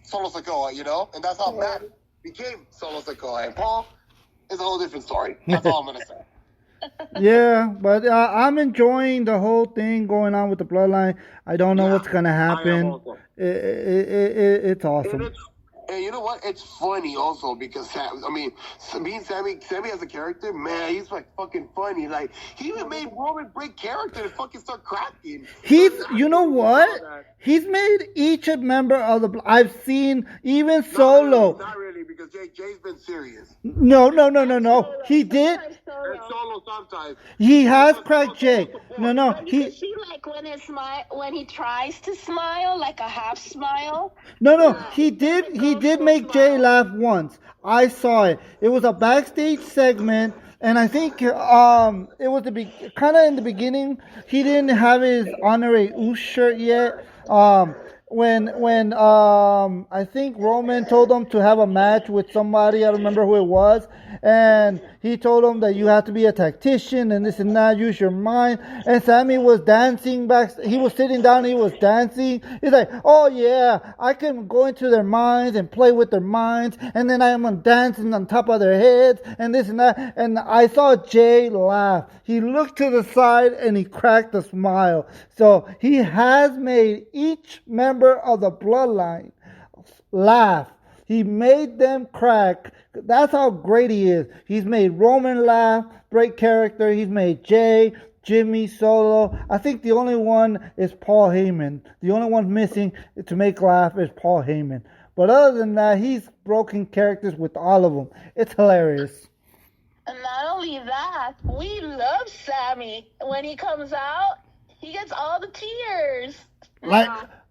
Solo Sikoa, and that's how Matt became Solo Sikoa. And Paul is a whole different story. That's all I'm gonna say. Yeah, but I'm enjoying the whole thing going on with the Bloodline. I don't know what's gonna happen. It's awesome. And you know what? It's funny also because Sammy as a character, man, he's like fucking funny. Like he even made Roman break character to fucking start cracking. You know what? He's made each member of the. I've seen even Solo. Not really, because Jay's been serious. No. He did. And Solo sometimes. He has cracked Jay. No. You see, like when he tries to smile, like a half smile. No. He did make Jay laugh once. I saw it. It was a backstage segment, and I think it was kind of in the beginning. He didn't have his Honorary Ooze shirt yet. When I think Roman told him to have a match with somebody, I don't remember who it was, and he told him that you have to be a tactician and this and that, use your mind. And Sammy was dancing back. He was sitting down, he was dancing. He's like, oh yeah, I can go into their minds and play with their minds, and then I'm dancing on top of their heads and this and that. And I saw Jay laugh. He looked to the side and he cracked a smile. So he has made each member of the Bloodline laugh. He made them crack. That's how great he is. He's made Roman laugh, great character. He's made Jay, Jimmy, Solo. I think the only one is Paul Heyman. The only one missing to make laugh is Paul Heyman. But other than that, he's broken characters with all of them. It's hilarious. And not only that, we love Sammy. When he comes out, he gets all the tears.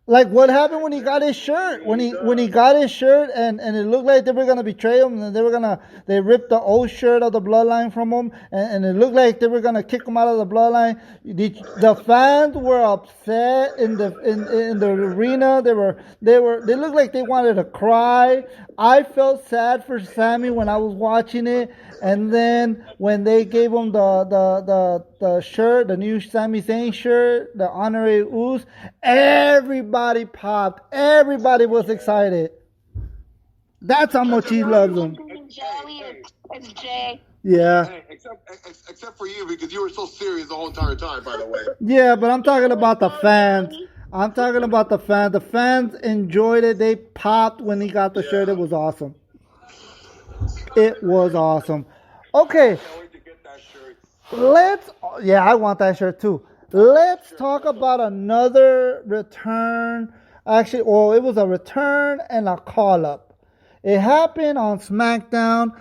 Like what happened when he got his shirt? When he got his shirt and it looked like they were gonna betray him, and they ripped the old shirt of the Bloodline from him, and it looked like they were gonna kick him out of the Bloodline. The fans were upset in the arena. They looked like they wanted to cry. I felt sad for Sammy when I was watching it. And then when they gave him the shirt, the new Sami Zayn shirt, the Honorary Ooze, everybody popped. Everybody was excited. That's how much he loves them. It's Jay. Yeah. Hey, except for you, because you were so serious the whole entire time, by the way. Yeah, but I'm talking about the fans. The fans enjoyed it. They popped when he got the shirt. It was awesome. It was awesome. Okay. I want that shirt too. Let's talk about another return. Actually, it was a return and a call-up. It happened on Smackdown.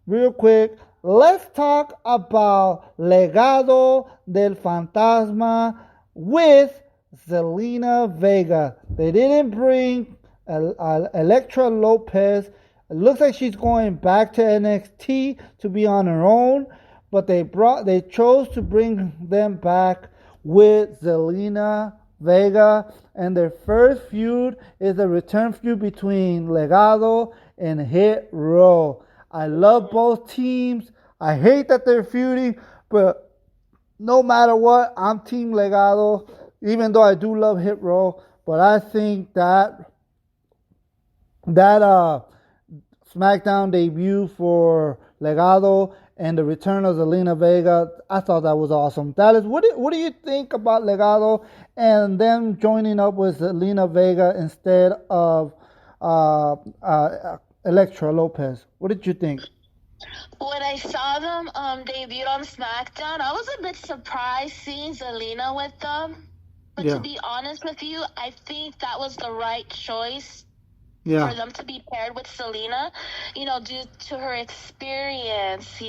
Real quick, let's talk about Legado del Fantasma with Zelina Vega. They didn't bring Elektra Lopez. It looks like she's going back to NXT to be on her own, but they chose to bring them back with Zelina Vega, and their first feud is a return feud between Legado and Hit Row. I love both teams. I hate that they're feuding, but no matter what, I'm Team Legado, even though I do love Hit Row. But I think that SmackDown debut for Legado and the return of Zelina Vega, I thought that was awesome. Dalis, what do you think about Legado and them joining up with Zelina Vega instead of Elektra Lopez? What did you think? When I saw them debut on SmackDown, I was a bit surprised seeing Zelina with them. But to be honest with you, I think that was the right choice. Yeah. For them to be paired with Zelina, due to her experience,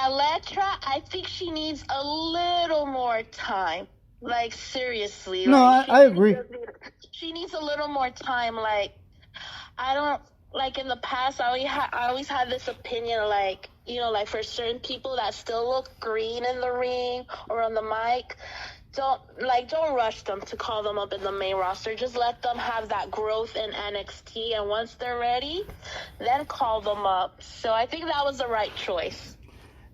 Elektra, I think she needs a little more time. Like, seriously. No, I agree. She needs a little more time. Like, I like in the past, I always had this opinion, like, you know, like for certain people that still look green in the ring or on the mic, don't rush them to call them up in the main roster. Just let them have that growth in NXT, and once they're ready, then call them up. So I think that was the right choice.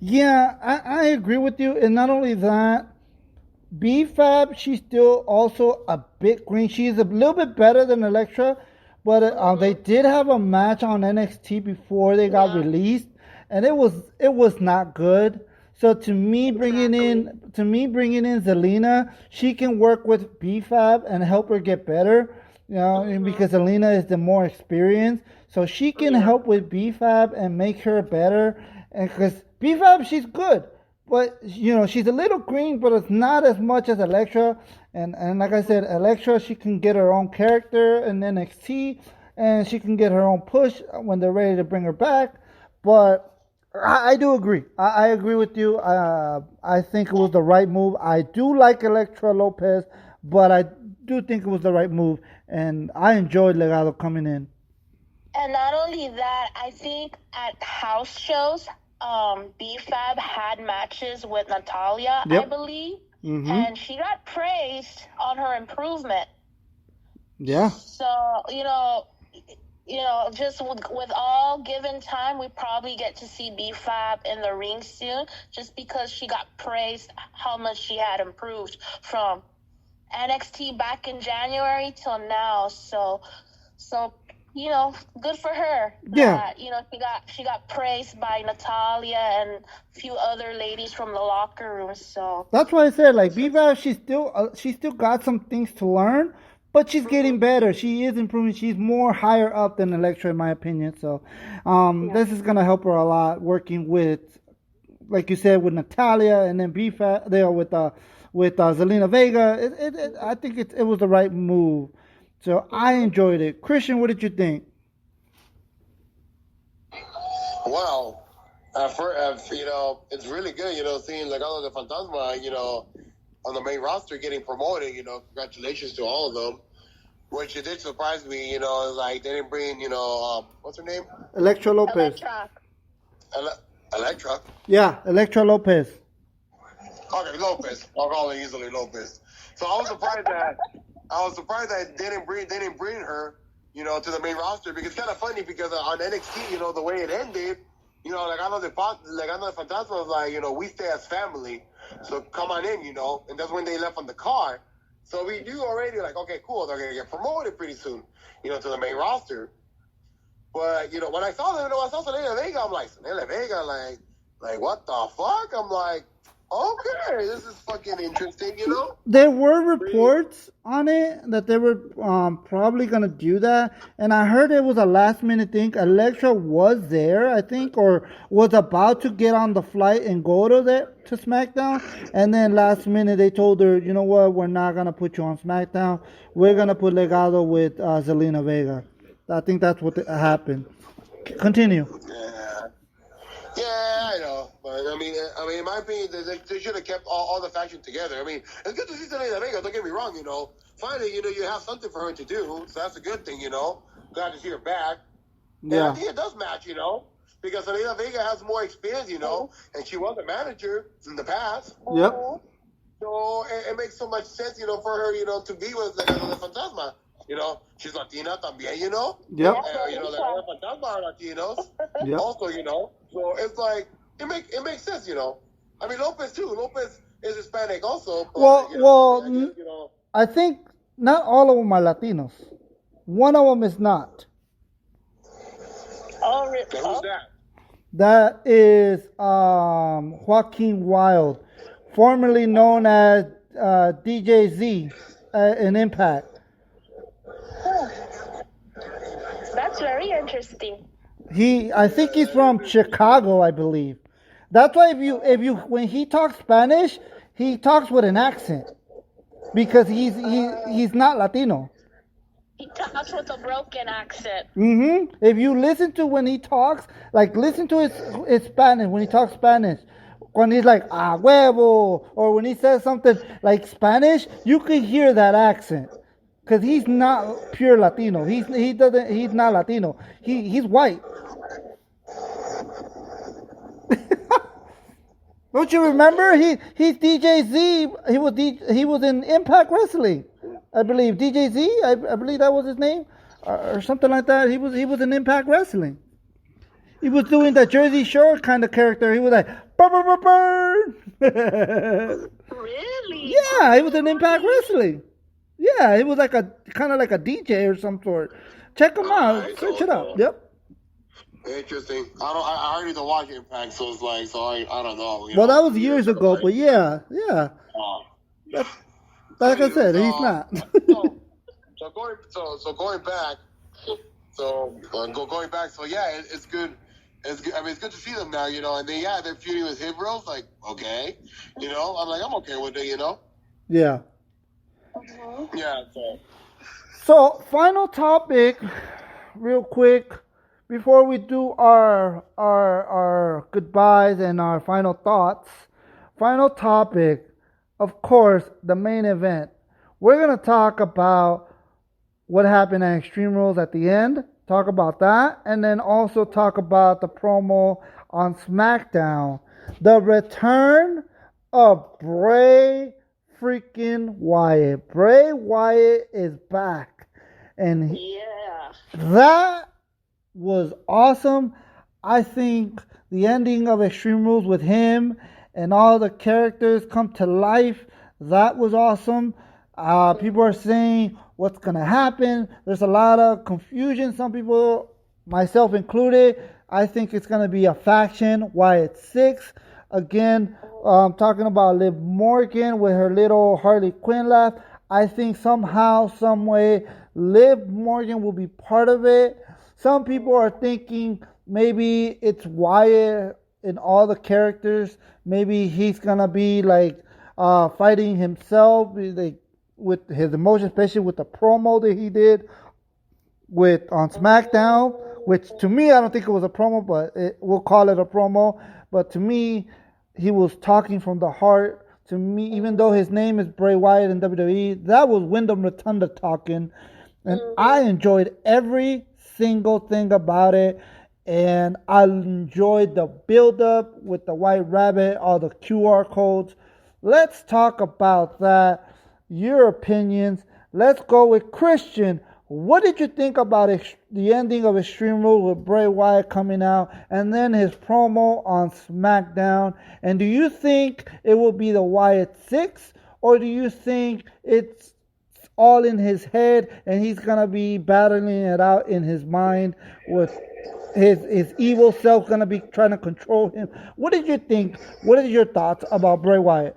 Yeah, I agree with you. And not only that, B-Fab, she's still also a bit green. She's a little bit better than Elektra, but they did have a match on NXT before they got released, and it was not good. So to me, bringing in Zelina, she can work with B-Fab and help her get better. You know, and because Zelina is the more experienced, so she can help with B-Fab and make her better. And because B-Fab, she's good. But, you know, she's a little green, but it's not as much as Elektra. And like I said, Elektra, she can get her own character in NXT, and she can get her own push when they're ready to bring her back. But I do agree. I agree with you. I think it was the right move. I do like Elektra Lopez, but I do think it was the right move. And I enjoyed Legado coming in. And not only that, I think at house shows, B-Fab had matches with Natalia, I believe, and she got praised on her improvement. Yeah. So, you know, just with all given time, we probably get to see B-Fab in the ring soon, just because she got praised how much she had improved from NXT back in January till now. So you know, good for her. Yeah. You know, she got praised by Natalia and a few other ladies from the locker room. So that's why I said, like, B-Fab, she still got some things to learn, but she's getting better. She is improving. She's more higher up than Elektra, in my opinion. So, this is gonna help her a lot working with, like you said, with Natalia, and then B-Fab there with Zelina Vega. I think it was the right move. So I enjoyed it. Christian, what did you think? Wow. You know, it's really good, you know, seeing Legado de Fantasma, you know, on the main roster getting promoted, you know, congratulations to all of them. Which it did surprise me, you know, like they didn't bring, you know, what's her name? Elektra Lopez. Elektra? Yeah, Elektra Lopez. Okay, Lopez. I'll call her easily Lopez. So I was surprised that they didn't bring her, you know, to the main roster, because it's kind of funny because on NXT, you know, the way it ended, you know, like I know the Fantasma was like, you know, we stay as family, so come on in, you know, and that's when they left on the car. So we knew already, like, okay, cool, they're gonna get promoted pretty soon, you know, to the main roster. But you know, when I saw them, you know, I saw Selena Vega, I'm like, Selena Vega, like what the fuck? I'm like, okay, this is fucking interesting, you know? There were reports on it that they were probably going to do that. And I heard it was a last minute thing. Elektra was there, I think, or was about to get on the flight and go to SmackDown. And then last minute they told her, you know what, we're not going to put you on SmackDown. We're going to put Legado with Zelina Vega. I think that's what happened. Continue. Yeah, I know. But I mean, in my opinion, they should have kept all the factions together. I mean, it's good to see Selena Vega. Don't get me wrong. You know, finally, you know, you have something for her to do, so that's a good thing. You know, glad to see her back. Yeah, and I think it does match. You know, because Selena Vega has more experience. You know, and she was a manager in the past. Yep. So it makes so much sense, you know, for her, you know, to be with Legado de Fantasma. You know, she's Latina también, you know? Yep. You know, Legado de Fantasma are Latinos. Yep. Also, you know. So it's like, it makes sense, you know. I mean, Lopez, too. Lopez is Hispanic also. But, you know, I think not all of them are Latinos. One of them is not. Oh, really? Who's that? That is Joaquin Wilde, formerly known as DJZ in Impact. That's very interesting. I think he's from Chicago, I believe. That's why if you when he talks Spanish, he talks with an accent, because he's not Latino. He talks with a broken accent. If you listen to when he talks, like listen to his Spanish when he talks Spanish, when he's like "a huevo," or when he says something like Spanish, you can hear that accent. because he's not pure Latino. He's not Latino. He's white. Don't you remember? He's DJ Z. He was in Impact Wrestling, I believe. DJ Z. I believe that was his name, or something like that. He was in Impact Wrestling. He was doing the Jersey Shore kind of character. He was like, burn, burn, burn, burn. Really? Yeah, he was in Impact Wrestling. Yeah, he was like a kind of like a DJ or some sort. Check him out. Search it up. Yep. Interesting. I already don't watch Impact, so it's like, I don't know. Well, that was years ago, but yeah. Like I said, he's not. Going back. Going back. So yeah, it's good. It's good. I mean, it's good to see them now, and they're feuding with Hit Bros. Like, okay, I'm like, I'm okay with it, Yeah. Yeah. So, final topic, real quick, before we do our goodbyes and our final thoughts. Final topic, of course, the main event. We're gonna talk about what happened at Extreme Rules at the end. Talk about that, and then also talk about the promo on Smackdown. The return of Bray freaking Wyatt. Bray Wyatt is back. And that was awesome. I think the ending of Extreme Rules with him and all the characters come to life. That was awesome. People are saying what's going to happen. There's a lot of confusion. Some people, myself included, I think it's going to be a faction. Wyatt 6. Again, talking about Liv Morgan with her little Harley Quinn laugh. I think somehow, some way, Liv Morgan will be part of it. Some people are thinking maybe it's Wyatt in all the characters. Maybe he's going to be like fighting himself. Like, with his emotions, especially with the promo that he did on SmackDown, which to me, I don't think it was a promo, but we'll call it a promo. But to me, he was talking from the heart. To me, even though his name is Bray Wyatt in WWE, that was Wyndham Rotunda talking. And I enjoyed every single thing about it. And I enjoyed the build-up with the White Rabbit, all the QR codes. Let's talk about that. Your opinions. Let's go with Christian. What did you think about the ending of Extreme Rules with Bray Wyatt coming out and then his promo on SmackDown? And do you think it will be the Wyatt 6, or do you think it's all in his head and he's going to be battling it out in his mind with his evil self going to be trying to control him? What did you think? What are your thoughts about Bray Wyatt?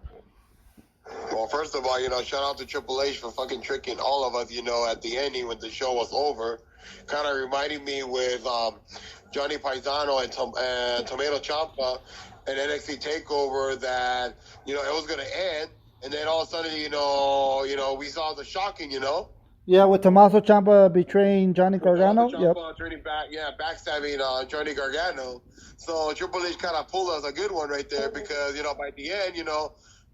Well, first of all, shout out to Triple H for fucking tricking all of us, at the ending when the show was over. Kind of reminding me with Johnny Paisano and Tomato Ciampa and NXT TakeOver that, it was going to end. And then all of a sudden, we saw the shocking, Yeah, with Tommaso Ciampa betraying Johnny Gargano. Ciampa turning back, backstabbing Johnny Gargano. So Triple H kind of pulled us a good one right there because, by the end,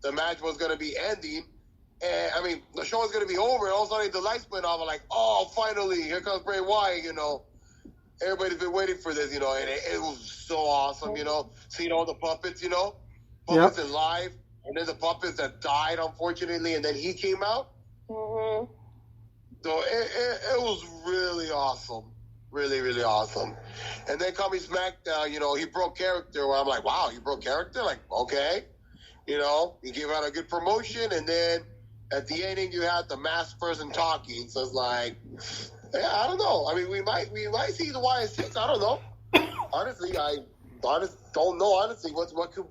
the match was going to be ending. And, the show was going to be over. And all of a sudden, the lights went off. I'm like, oh, finally, here comes Bray Wyatt, Everybody's been waiting for this, and it was so awesome, seeing all the puppets, puppets in live. And then the puppets that died, unfortunately, and then he came out. Mm-hmm. So it was really awesome. Really, really awesome. And then coming SmackDown, he broke character. Where I'm like, wow, he broke character? Like, okay. He gave out a good promotion, and then at the ending, you had the masked person talking. So it's like, yeah, I don't know. We might see the YS6. I don't know. Honestly, I don't know. Honestly, what could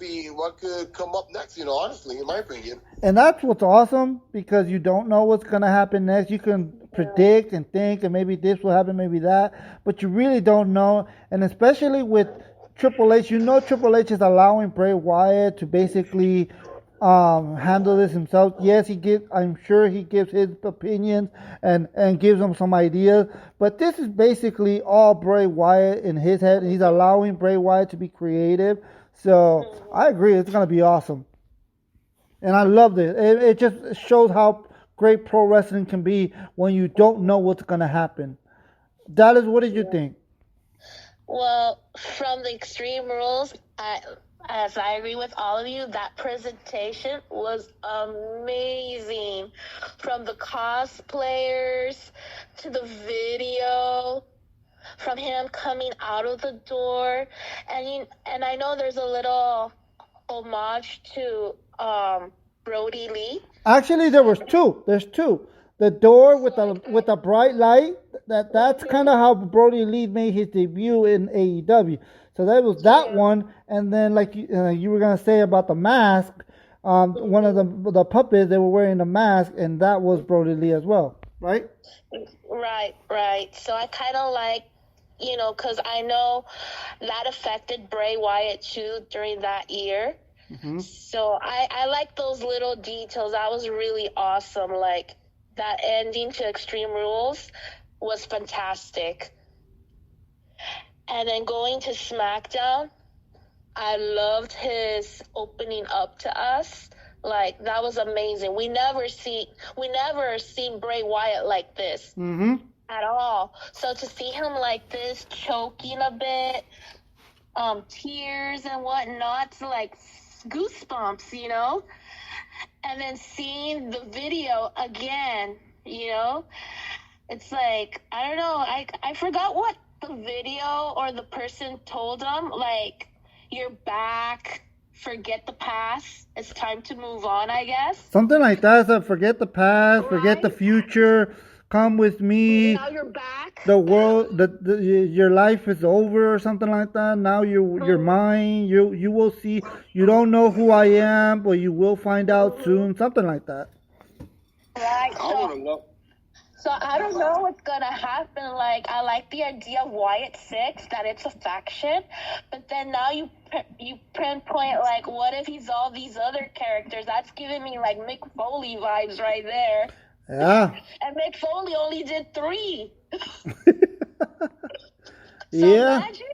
come up next? Honestly, in my opinion. And that's what's awesome, because you don't know what's gonna happen next. You can predict and think, and maybe this will happen, maybe that, but you really don't know. And especially with Triple H, Triple H is allowing Bray Wyatt to basically handle this himself. Yes, I'm sure he gives his opinions and gives them some ideas, but this is basically all Bray Wyatt in his head, and he's allowing Bray Wyatt to be creative. So I agree, it's going to be awesome. And I loved it. It just shows how great pro wrestling can be when you don't know what's gonna happen. Dallas, what did you think? Well, from the Extreme Rules, as I agree with all of you, that presentation was amazing. From the cosplayers to the video, from him coming out of the door, and I know there's a little homage to Brody Lee. Actually, there was two. There's two. The door with a bright light. That's kind of how Brody Lee made his debut in AEW. So that was that one, and then like you were gonna say about the mask, one of the puppets, they were wearing a mask, and that was Brody Lee as well, right? Right. So I kind of like, because I know that affected Bray Wyatt too during that year. Mm-hmm. So I like those little details. That was really awesome. Like that ending to Extreme Rules was fantastic. And then going to Smackdown, I loved his opening up to us. Like that was amazing. We never seen Bray Wyatt like this at all. So to see him like this, choking a bit, tears and whatnot, like goosebumps, and then seeing the video again, it's like, I don't know, I forgot what the video or the person told him, like, you're back, forget the past, it's time to move on, I guess. Something like that. So forget the past, forget the future, come with me. Now you're back. The world, your life is over or something like that. Now you're mine. You will see. You don't know who I am, but you will find out soon. Something like that. Right. So I don't know what's gonna happen. Like, I like the idea of Wyatt 6, that it's a faction, but then now you pinpoint, like, what if he's all these other characters? That's giving me like Mick Foley vibes right there. Yeah. And Mick Foley only did 3. Yeah. Imagine?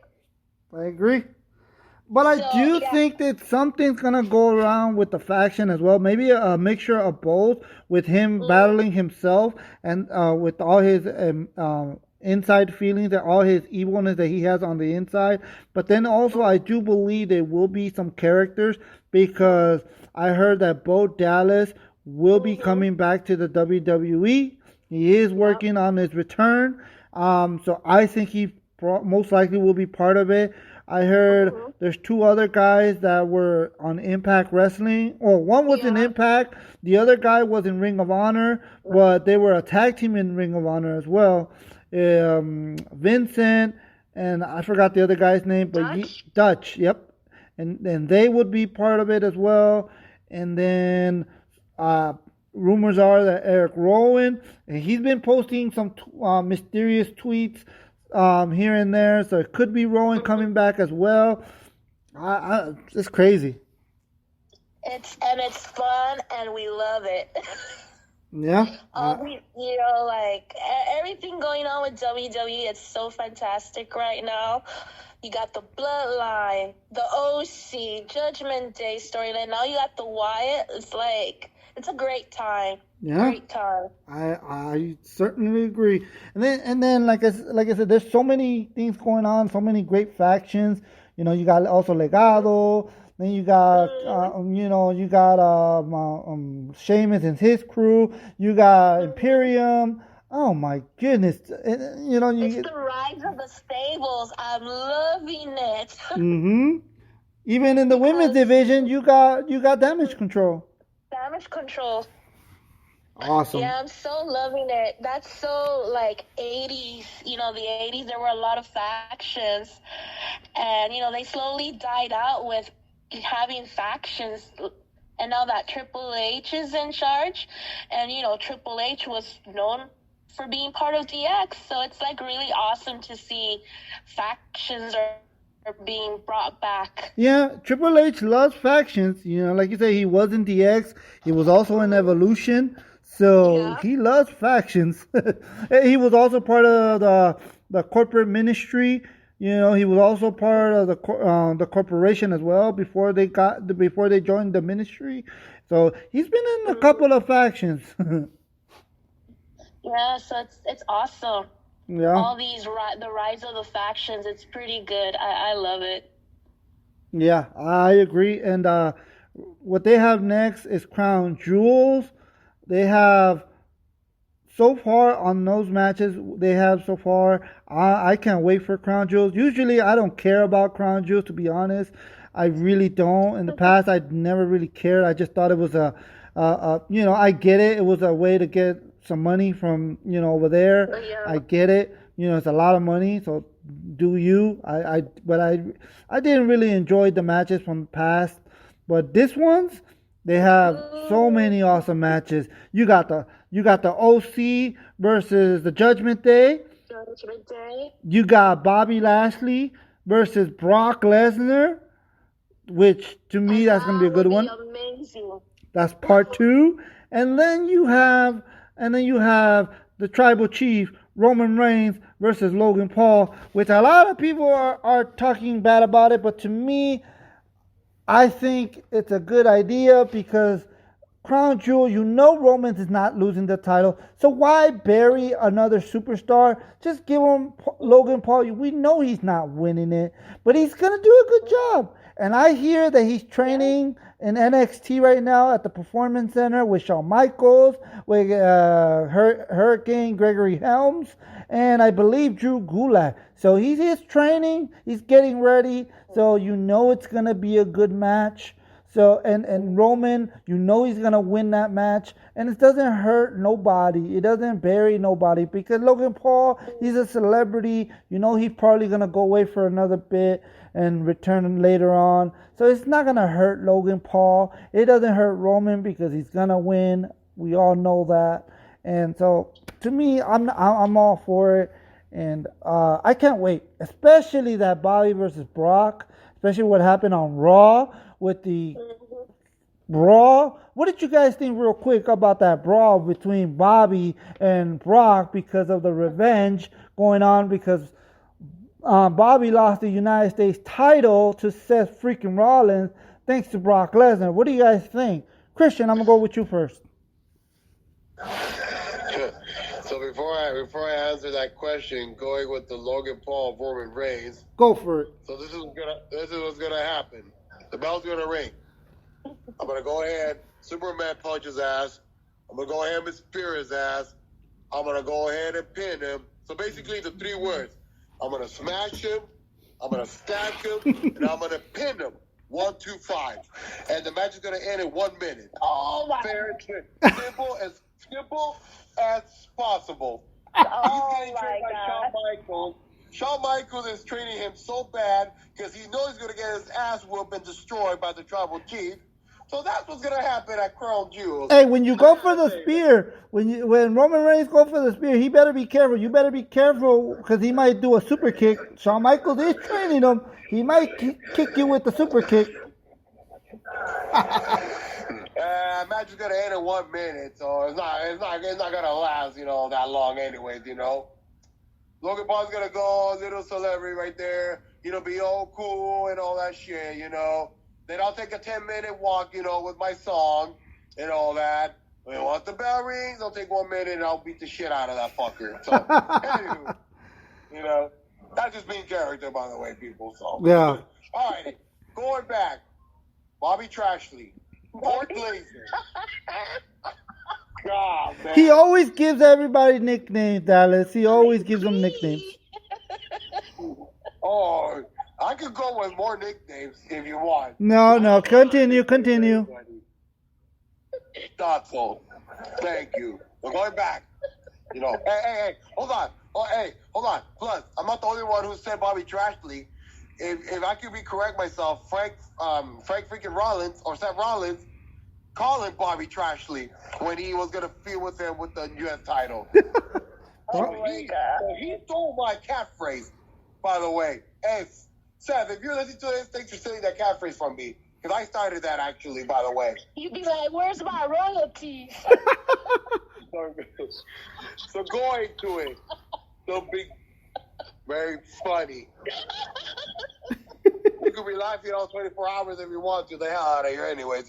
I agree. But I do think that something's going to go around with the faction as well. Maybe a mixture of both, with him battling himself and with all his inside feelings and all his evilness that he has on the inside. But then also I do believe there will be some characters, because I heard that Bo Dallas will be coming back to the WWE. He is working on his return. So I think he most likely will be part of it. I heard there's 2 other guys that were on Impact Wrestling. Well, one was in Impact. The other guy was in Ring of Honor, but they were a tag team in Ring of Honor as well. Vincent, and I forgot the other guy's name, but Dutch, yep. And they would be part of it as well. And then rumors are that Eric Rowan, and he's been posting some mysterious tweets here and there, so it could be Rowan coming back as well. It's crazy. It's fun, and we love it. Yeah. Like everything going on with WWE, it's so fantastic right now. You got the Bloodline, the OC, Judgment Day storyline. Now you got the Wyatt. It's like, it's a great time. Yeah, great time. I certainly agree. And then like I said, there's so many things going on, so many great factions. You got also Legado. Then you got Sheamus and his crew. You got Imperium. Oh my goodness! It's the rise of the stables. I'm loving it. Even in the women's division, you got Damage Control. Damage Control. Awesome. Yeah, I'm so loving it. That's so like 80s. The 80s, there were a lot of factions, and they slowly died out with having factions. And now that Triple H is in charge, and Triple H was known for being part of DX, so it's like really awesome to see factions are being brought back. Yeah, Triple H loves factions. Like you say, he was in DX. He was also in Evolution. So he loves factions. He was also part of the corporate ministry. He was also part of the corporation as well before they joined the ministry. So he's been in a couple of factions. Yeah, so it's awesome. Yeah. All these the rise of the factions, it's pretty good. I love it. Yeah, I agree. And what they have next is Crown Jewels. They have so far on those matches they have so far. I can't wait for Crown Jewels. Usually, I don't care about Crown Jewels, to be honest. I really don't. In the past, I never really cared. I just thought it was I get it. It was a way to get some money from over there. Yeah. I get it. It's a lot of money, so do you? But I didn't really enjoy the matches from the past. But this ones, they have so many awesome matches. You got the OC versus the Judgment Day. Judgment Day. You got Bobby Lashley versus Brock Lesnar, which to me that's going to be a good one. Amazing. That's part 2. And then you have the Tribal Chief Roman Reigns versus Logan Paul, which a lot of people are talking bad about it, but to me, I think it's a good idea because Crown Jewel, Roman is not losing the title. So why bury another superstar? Just give him Logan Paul. We know he's not winning it, but he's going to do a good job. And I hear that he's training in NXT right now at the Performance Center with Shawn Michaels, with Hurricane Gregory Helms, and I believe Drew Gulak. So he's training. He's getting ready. So it's going to be a good match. So, and Roman, he's going to win that match. And it doesn't hurt nobody. It doesn't bury nobody. Because Logan Paul, he's a celebrity. He's probably going to go away for another bit and return later on. So it's not going to hurt Logan Paul. It doesn't hurt Roman because he's going to win. We all know that. And so, to me, I'm all for it. And I can't wait. Especially that Bobby versus Brock. Especially what happened on Raw with the brawl. What did you guys think real quick about that brawl between Bobby and Brock because of the revenge going on because Bobby lost the United States title to Seth freaking Rollins thanks to Brock Lesnar. What do you guys think? Christian, I'm going to go with you first. So before I answer that question, going with the Logan Paul Roman Reigns. Go for it. So this is what's gonna happen. The bell's gonna ring. I'm gonna go ahead. Superman punch his ass. I'm gonna go ahead and spear his ass. I'm gonna go ahead and pin him. So basically, the 3 words: I'm gonna smash him, I'm gonna stack him, and I'm gonna pin him. 1, 2, 5, and the match is gonna end in 1 minute. Oh my! Fair and simple as possible. Oh He's getting trained by Shawn Michaels. Shawn Michaels is training him so bad because he knows he's going to get his ass whooped and destroyed by the Tribal Chief. So that's what's going to happen at Crown Jewels. Hey, when you go for the spear, when Roman Reigns go for the spear, he better be careful. You better be careful because he might do a super kick. Shawn Michaels is training him. He might kick you with the super kick. Match is gonna end in 1 minute, so it's not gonna last, that long, anyways. Logan Paul's gonna go, little celebrity right there, be all cool and all that shit, Then I'll take a 10-minute walk, with my song and all that. Once the bell rings, I'll take 1 minute and I'll beat the shit out of that fucker. So, anywho, that's just being character, by the way, people. So yeah. All right, going back, Bobby Trashley. Port Glazer. God, man. He always gives everybody nicknames, Dallas. He always gives them nicknames. Oh, I could go with more nicknames if you want. No. Continue. Thoughtful. Thank you. We're going back. Hey, hold on. Hold on. Plus, I'm not the only one who said Bobby Trashley. If I could correct myself, Frank freaking Rollins or Seth Rollins calling Bobby Trashley when he was gonna feud with him with the U.S. title. He stole my catchphrase, by the way. Hey, Seth, if you're listening to this, thanks for stealing that catchphrase from me because I started that actually, by the way. You'd be like, "Where's my royalties?" So going to it, so big. Very funny. You could be laughing all 24 hours if you want to. The hell out of here anyways,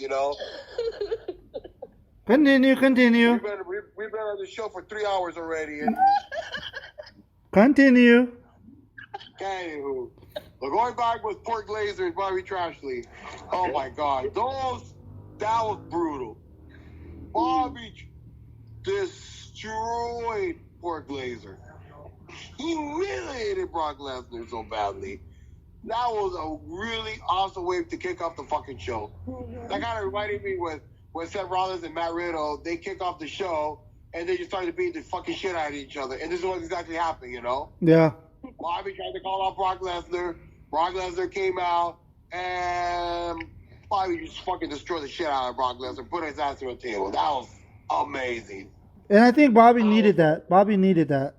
Continue. We better been on the show for 3 hours already. And Continue. anywho, but going back with Pork Glazer and Bobby Trashley. Oh my God, that was brutal. Bobby destroyed Pork Glazer. He humiliated Brock Lesnar so badly. That was a really awesome way to kick off the fucking show. That kind of reminded me when Seth Rollins and Matt Riddle, they kick off the show and they just started beating the fucking shit out of each other. And this is what exactly happened, you know? Yeah. Bobby tried to call out Brock Lesnar. Brock Lesnar came out and Bobby just fucking destroyed the shit out of Brock Lesnar, put his ass to a table. That was amazing. And I think Bobby needed that. Bobby needed that.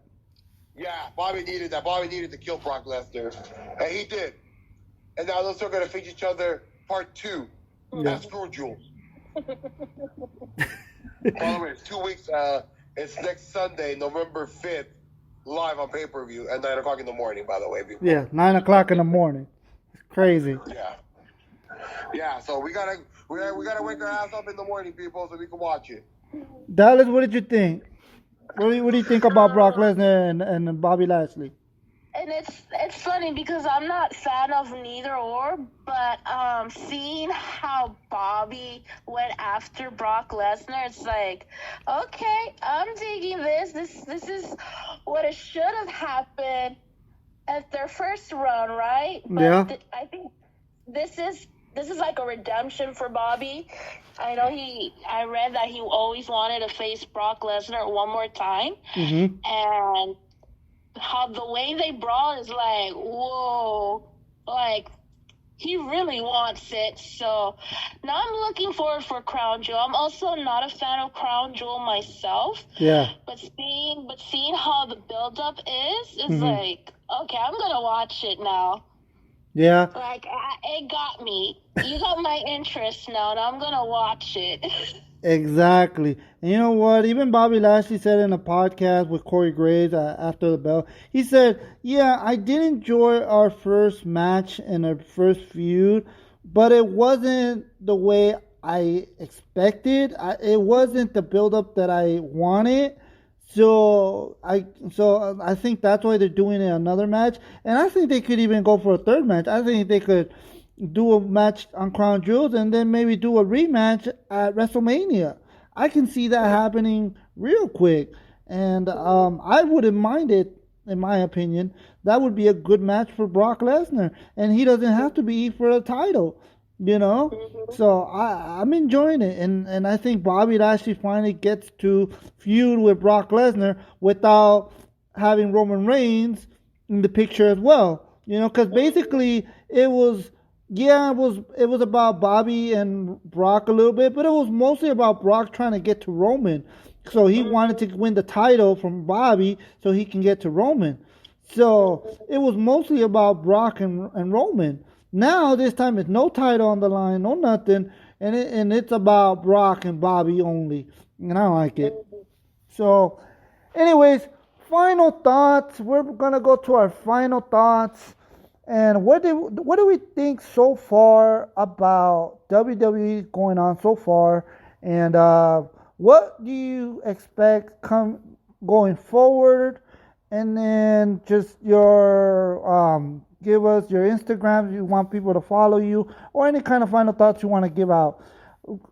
Yeah, Bobby needed that. Bobby needed to kill Brock Lesnar. And he did. And now they're still going to face each other part 2. Yeah. That's Screw Jewels. By the way, it's 2 weeks. It's next Sunday, November 5th, live on pay-per-view at 9 o'clock in the morning, by the way. People. Yeah, 9 o'clock in the morning. It's crazy. Yeah. Yeah, so we gotta wake our ass up in the morning, people, so we can watch it. Dallas, what did you think? What do you think about Brock Lesnar and Bobby Lashley? And it's funny because I'm not a fan of neither or, but seeing how Bobby went after Brock Lesnar, it's like, okay, I'm digging this. This is what it should have happened at their first run, right? But Yeah. I think this is like a redemption for Bobby. I know I read that he always wanted to face Brock Lesnar one more time. Mm-hmm. And how the way they brawl is like, whoa, like he really wants it. So now I'm looking forward for Crown Jewel. I'm also not a fan of Crown Jewel myself. Yeah. But seeing how the build-up is Mm-hmm. like, okay, I'm gonna watch it now. Yeah. Like, it got me. You got my interest now, and I'm gonna watch it. Exactly. And you know what? Even Bobby Lashley said in a podcast with Corey Graves after the bell, he said, yeah, I did enjoy our first match and our first feud, but it wasn't the way I expected. It wasn't the build-up that I wanted. So I think that's why they're doing another match. And I think they could even go for a third match. I think they could do a match on Crown Jewels and then maybe do a rematch at WrestleMania. I can see that happening real quick. And I wouldn't mind it, in my opinion. That would be a good match for Brock Lesnar. And he doesn't have to be for a title, you know? Mm-hmm. So I'm enjoying it. And I think Bobby Lashley finally gets to feud with Brock Lesnar without having Roman Reigns in the picture as well. You know, because basically it was about Bobby and Brock a little bit, but it was mostly about Brock trying to get to Roman. So he wanted to win the title from Bobby so he can get to Roman. So it was mostly about Brock and Roman. Now this time it's no title on the line, no nothing, and it's about Brock and Bobby only, and I like it. So, anyways, final thoughts. We're gonna go to our final thoughts. And what do we think so far about WWE going on so far? And what do you expect going forward? And then just your give us your Instagram if you want people to follow you, or any kind of final thoughts you want to give out.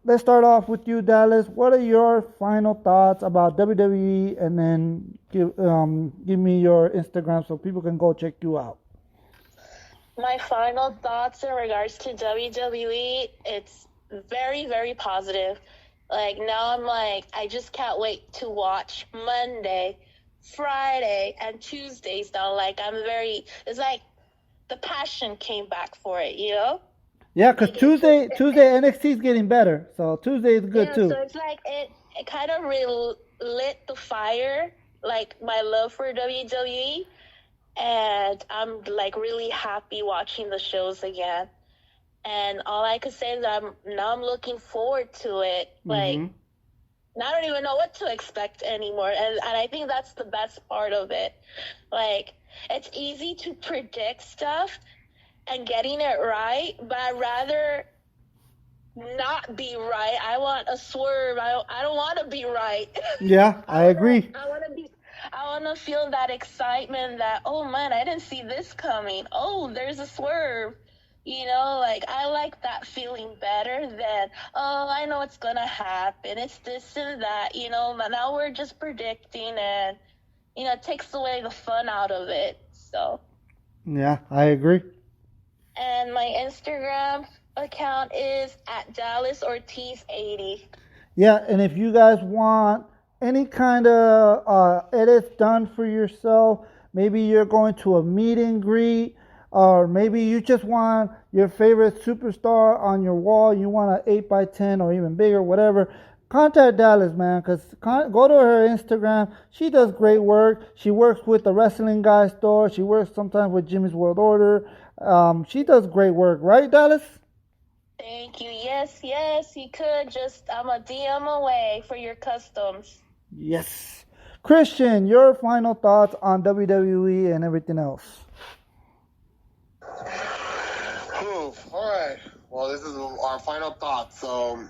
Let's start off with you, Dallas. What are your final thoughts about WWE? And then give me your Instagram so people can go check you out. My final thoughts in regards to WWE, it's very, very positive. Like, now I'm like, I just can't wait to watch Monday, Friday, and Tuesdays now. Like, it's like the passion came back for it, you know? Yeah, because Tuesday NXT is getting better. So Tuesday is good too. So it's like, it kind of lit the fire, like, my love for WWE. And I'm like really happy watching the shows again. And all I could say is I'm looking forward to it. Like, I don't even know what to expect anymore. And I think that's the best part of it. Like, it's easy to predict stuff and getting it right, but I'd rather not be right. I want a swerve. I don't want to be right. Yeah, I agree. I want to feel that excitement that, oh man, I didn't see this coming. Oh, there's a swerve. Like, I like that feeling better than, oh, I know it's going to happen. It's this and that, but now we're just predicting and, it takes away the fun out of it. So. Yeah, I agree. And my Instagram account is at Dalis Ortiz 80. Yeah, and if you guys want any kind of edits done for yourself, maybe you're going to a meet and greet, or maybe you just want your favorite superstar on your wall, you want an 8x10 or even bigger, whatever, contact Dalis, man, because go to her Instagram. She does great work. She works with the Wrestling Guy store. She works sometimes with Jimmy's World Order. She does great work, right, Dalis? Thank you. Yes, you could. I'm a DM away for your customs. Yes. Christian, your final thoughts on WWE and everything else. All right. Well, this is our final thoughts. Was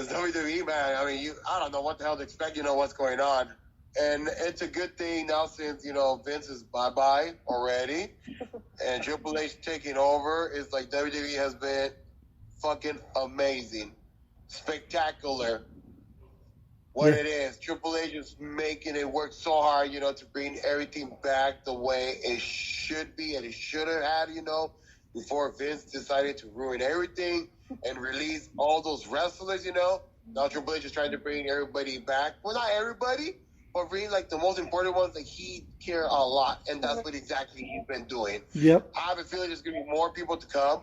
WWE, man, I don't know what the hell to expect, what's going on. And it's a good thing now since, Vince is bye-bye already. And Triple H taking over. It's like WWE has been fucking amazing. Spectacular. It is. Triple H is making it work so hard, to bring everything back the way it should be and it should have had, before Vince decided to ruin everything and release all those wrestlers, Now Triple H is trying to bring everybody back. Well, not everybody, but bring like the most important ones that he care a lot, and that's what exactly he's been doing. Yep. I have a feeling there's going to be more people to come.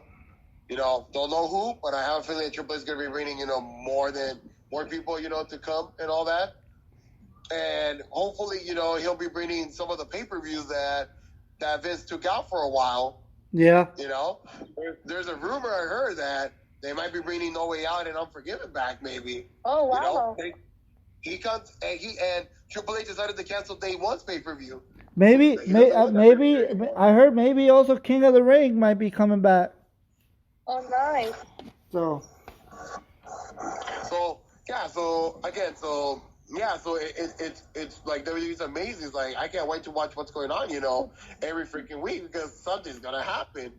Don't know who, but I have a feeling that Triple H is going to be bringing, more people, to come and all that. And hopefully, he'll be bringing some of the pay-per-views that Vince took out for a while. Yeah. There's a rumor I heard that they might be bringing No Way Out and Unforgiven back, maybe. Oh, wow. He comes and Triple H decided to cancel Day One's pay-per-view. Maybe I heard maybe also King of the Ring might be coming back. Oh, nice. So it's like WWE's amazing. It's like I can't wait to watch what's going on, every freaking week because something's gonna happen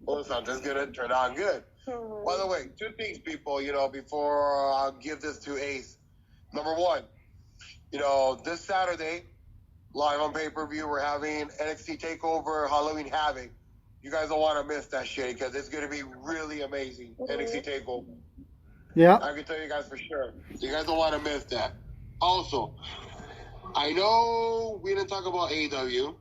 or something's gonna turn out good. By the way, two things, people, before I give this to Ace. Number one, this Saturday, live on pay-per-view, we're having NXT TakeOver Halloween Havoc. You guys don't want to miss that shit because it's going to be really amazing. NXT TakeOver. yeah. I can tell you guys for sure. You guys don't want to miss that. Also, I know we didn't talk about AEW.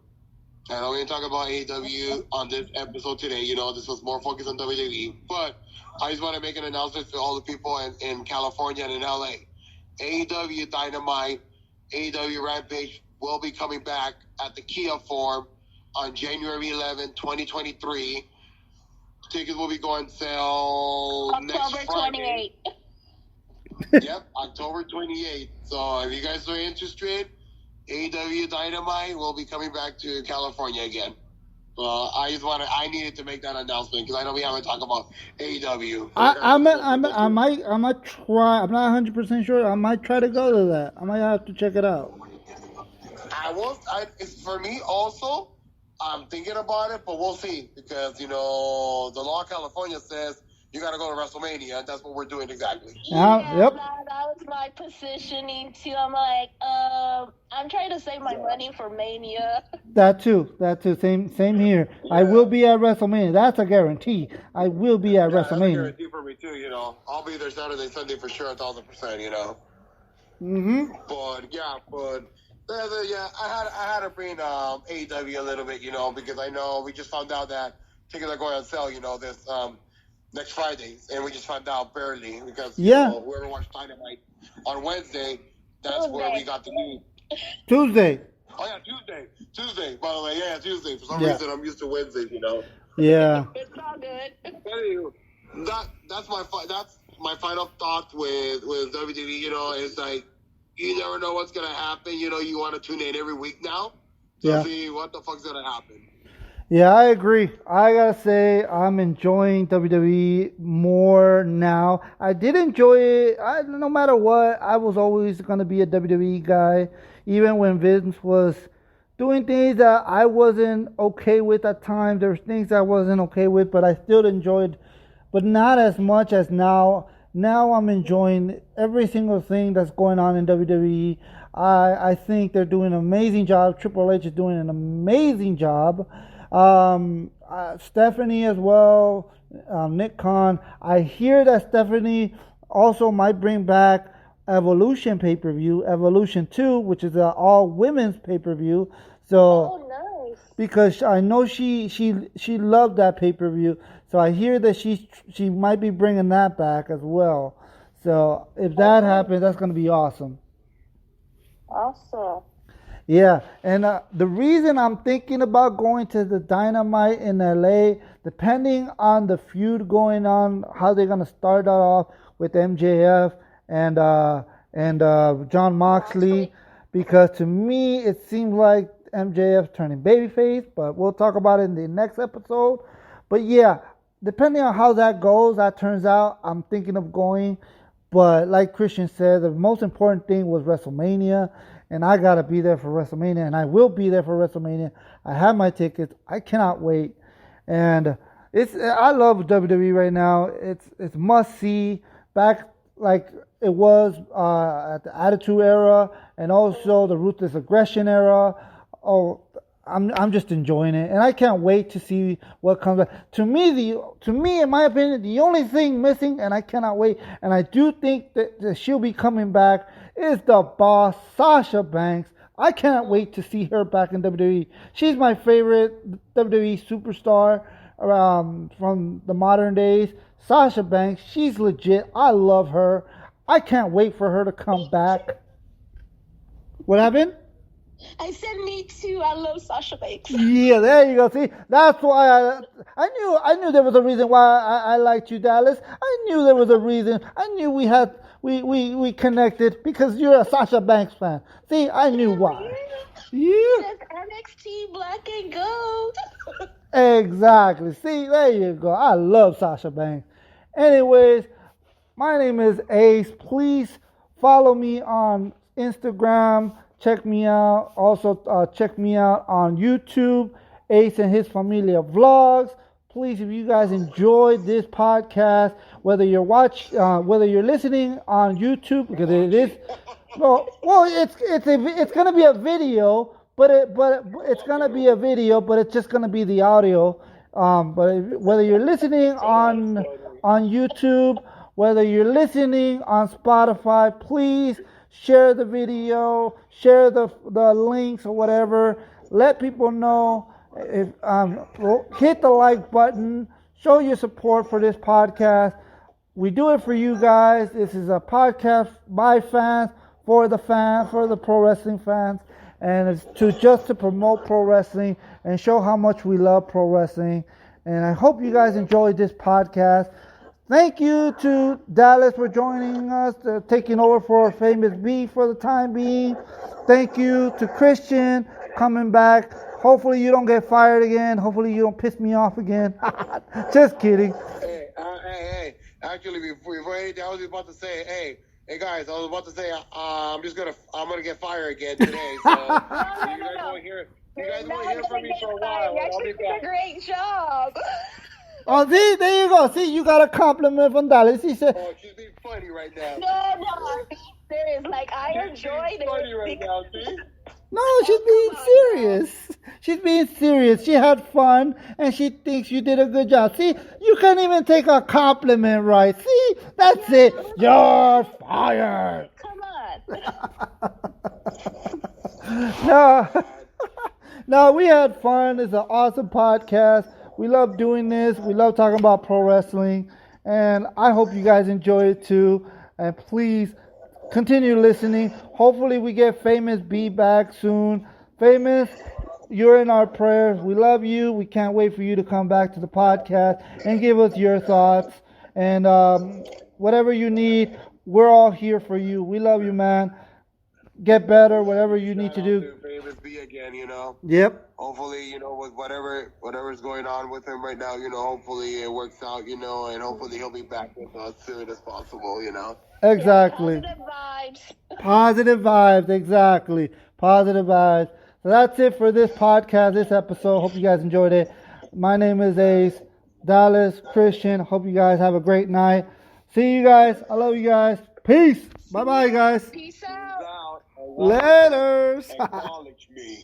I know we didn't talk about AEW on this episode today. This was more focused on WWE. But I just want to make an announcement for all the people in California and in LA. AEW Dynamite, AEW Rampage will be coming back at the Kia Forum on January 11, 2023. Tickets will be going sale next Friday. October 28th. Yep, October 28th. So if you guys are interested, AEW Dynamite will be coming back to California again. I needed to make that announcement because I know we haven't talked about AEW. I might try. I'm not 100% sure. I might try to go to that. I might have to check it out. It's for me also. I'm thinking about it, but we'll see because the law of California says you got to go to WrestleMania, and that's what we're doing exactly. Yeah, Yep. that was my positioning too. I'm like, I'm trying to save my money for Mania. That too. Same here. I will be at WrestleMania. That's a guarantee. I will be at WrestleMania. That's a guarantee for me too. I'll be there Saturday, Sunday for sure, 1,000%. But I had to bring AEW a little bit, because I know we just found out that tickets are going on sale, this next Friday, and we just found out barely because whoever watched Dynamite on Wednesday, that's where we got the news. Tuesday. Oh yeah, Tuesday. By the way, Tuesday. For some reason, I'm used to Wednesdays, Yeah. It's all good. Anyway, that's my final thought with WWE. Is like you never know what's gonna happen. You want to tune in every week now to see what the fuck's gonna happen. Yeah, I agree. I gotta say, I'm enjoying WWE more now. I did enjoy it. No matter what, I was always gonna be a WWE guy, even when Vince was doing things that I wasn't okay with at times. There was things I wasn't okay with, but I still enjoyed, but not as much as now. Now I'm enjoying every single thing that's going on in WWE. I think they're doing an amazing job. Triple H is doing an amazing job. Stephanie as well, Nick Khan. I hear that Stephanie also might bring back Evolution pay-per-view, Evolution 2, which is an all-women's pay-per-view. So, Oh, nice. because I know she loved that pay-per-view, so I hear that she might be bringing that back as well. So if that happens, that's going to be awesome. Awesome. Yeah, and the reason I'm thinking about going to the Dynamite in LA, depending on the feud going on, how they're gonna start that off with MJF and John Moxley, because to me it seems like MJF turning babyface, but we'll talk about it in the next episode. But yeah, depending on how that goes, that turns out, I'm thinking of going. But like Christian said, the most important thing was WrestleMania. And I gotta be there for WrestleMania, and I will be there for WrestleMania. I have my tickets. I cannot wait, and I love WWE right now. It's must see, back like it was at the Attitude Era, and also the Ruthless Aggression Era. Oh, I'm just enjoying it, and I can't wait to see what comes back. To me, in my opinion, the only thing missing, and I cannot wait, and I do think that she'll be coming back, is the boss, Sasha Banks. I cannot wait to see her back in WWE. She's my favorite WWE superstar from the modern days. Sasha Banks, she's legit. I love her. I can't wait for her to come back. What happened? I said me too. I love Sasha Banks. Yeah, there you go. See, that's why I knew there was a reason why I liked you, Dallas. I knew there was a reason. I knew we connected because you're a Sasha Banks fan. See, I knew why. Yeah. NXT Black and Gold. Exactly. See, there you go. I love Sasha Banks. Anyways, my name is Ace. Please follow me on Instagram. Check me out. Also, check me out on YouTube, Ace and His Familia Vlogs. Please, if you guys enjoyed this podcast, whether you're listening on YouTube, because it is, it's gonna be a video, but it's gonna be a video, but it's just gonna be the audio. But whether you're listening on YouTube, whether you're listening on Spotify, please share the video, share the links or whatever. Let people know. If hit the like button, show your support for this podcast. We do it for you guys. This is a podcast by fans, for the pro wrestling fans, and it's to promote pro wrestling and show how much we love pro wrestling. And I hope you guys enjoyed this podcast. Thank you to Dalis for joining us, taking over for Famous B for the time being. Thank you to Christian coming back. Hopefully you don't get fired again. Hopefully you don't piss me off again. Just kidding. Hey. Actually, before anything, I was about to say, hey guys, I was about to say, I'm gonna get fired again today. So you guys won't hear from me for a while. You actually did a great job. Oh, see, there you go. See, you got a compliment from Dalis. He said, "Oh, she's being funny right now." No, I'm being serious. Like, I enjoyed it. Funny right now, see? no, she's being serious. She's being serious. She had fun, and she thinks you did a good job. See, you can't even take a compliment right. See, that's it. You're fired. Come on. No, we had fun. It's an awesome podcast. We love doing this. We love talking about pro wrestling. And I hope you guys enjoy it too. And please continue listening. Hopefully we get Famous B back soon. Famous, you're in our prayers. We love you. We can't wait for you to come back to the podcast and give us your thoughts. And whatever you need, we're all here for you. We love you, man. get better, whatever you need to do. Famous B again, you know. Yep. Hopefully, you know, with whatever's going on with him right now, you know, hopefully it works out, you know, and hopefully he'll be back with us as soon as possible, you know. Exactly. Yeah, positive vibes. Positive vibes, exactly. Positive vibes. So that's it for this podcast, this episode. Hope you guys enjoyed it. My name is Ace, Dallas, Christian. Hope you guys have a great night. See you guys. I love you guys. Peace. Bye-bye, guys. Peace out. Later. Acknowledge me.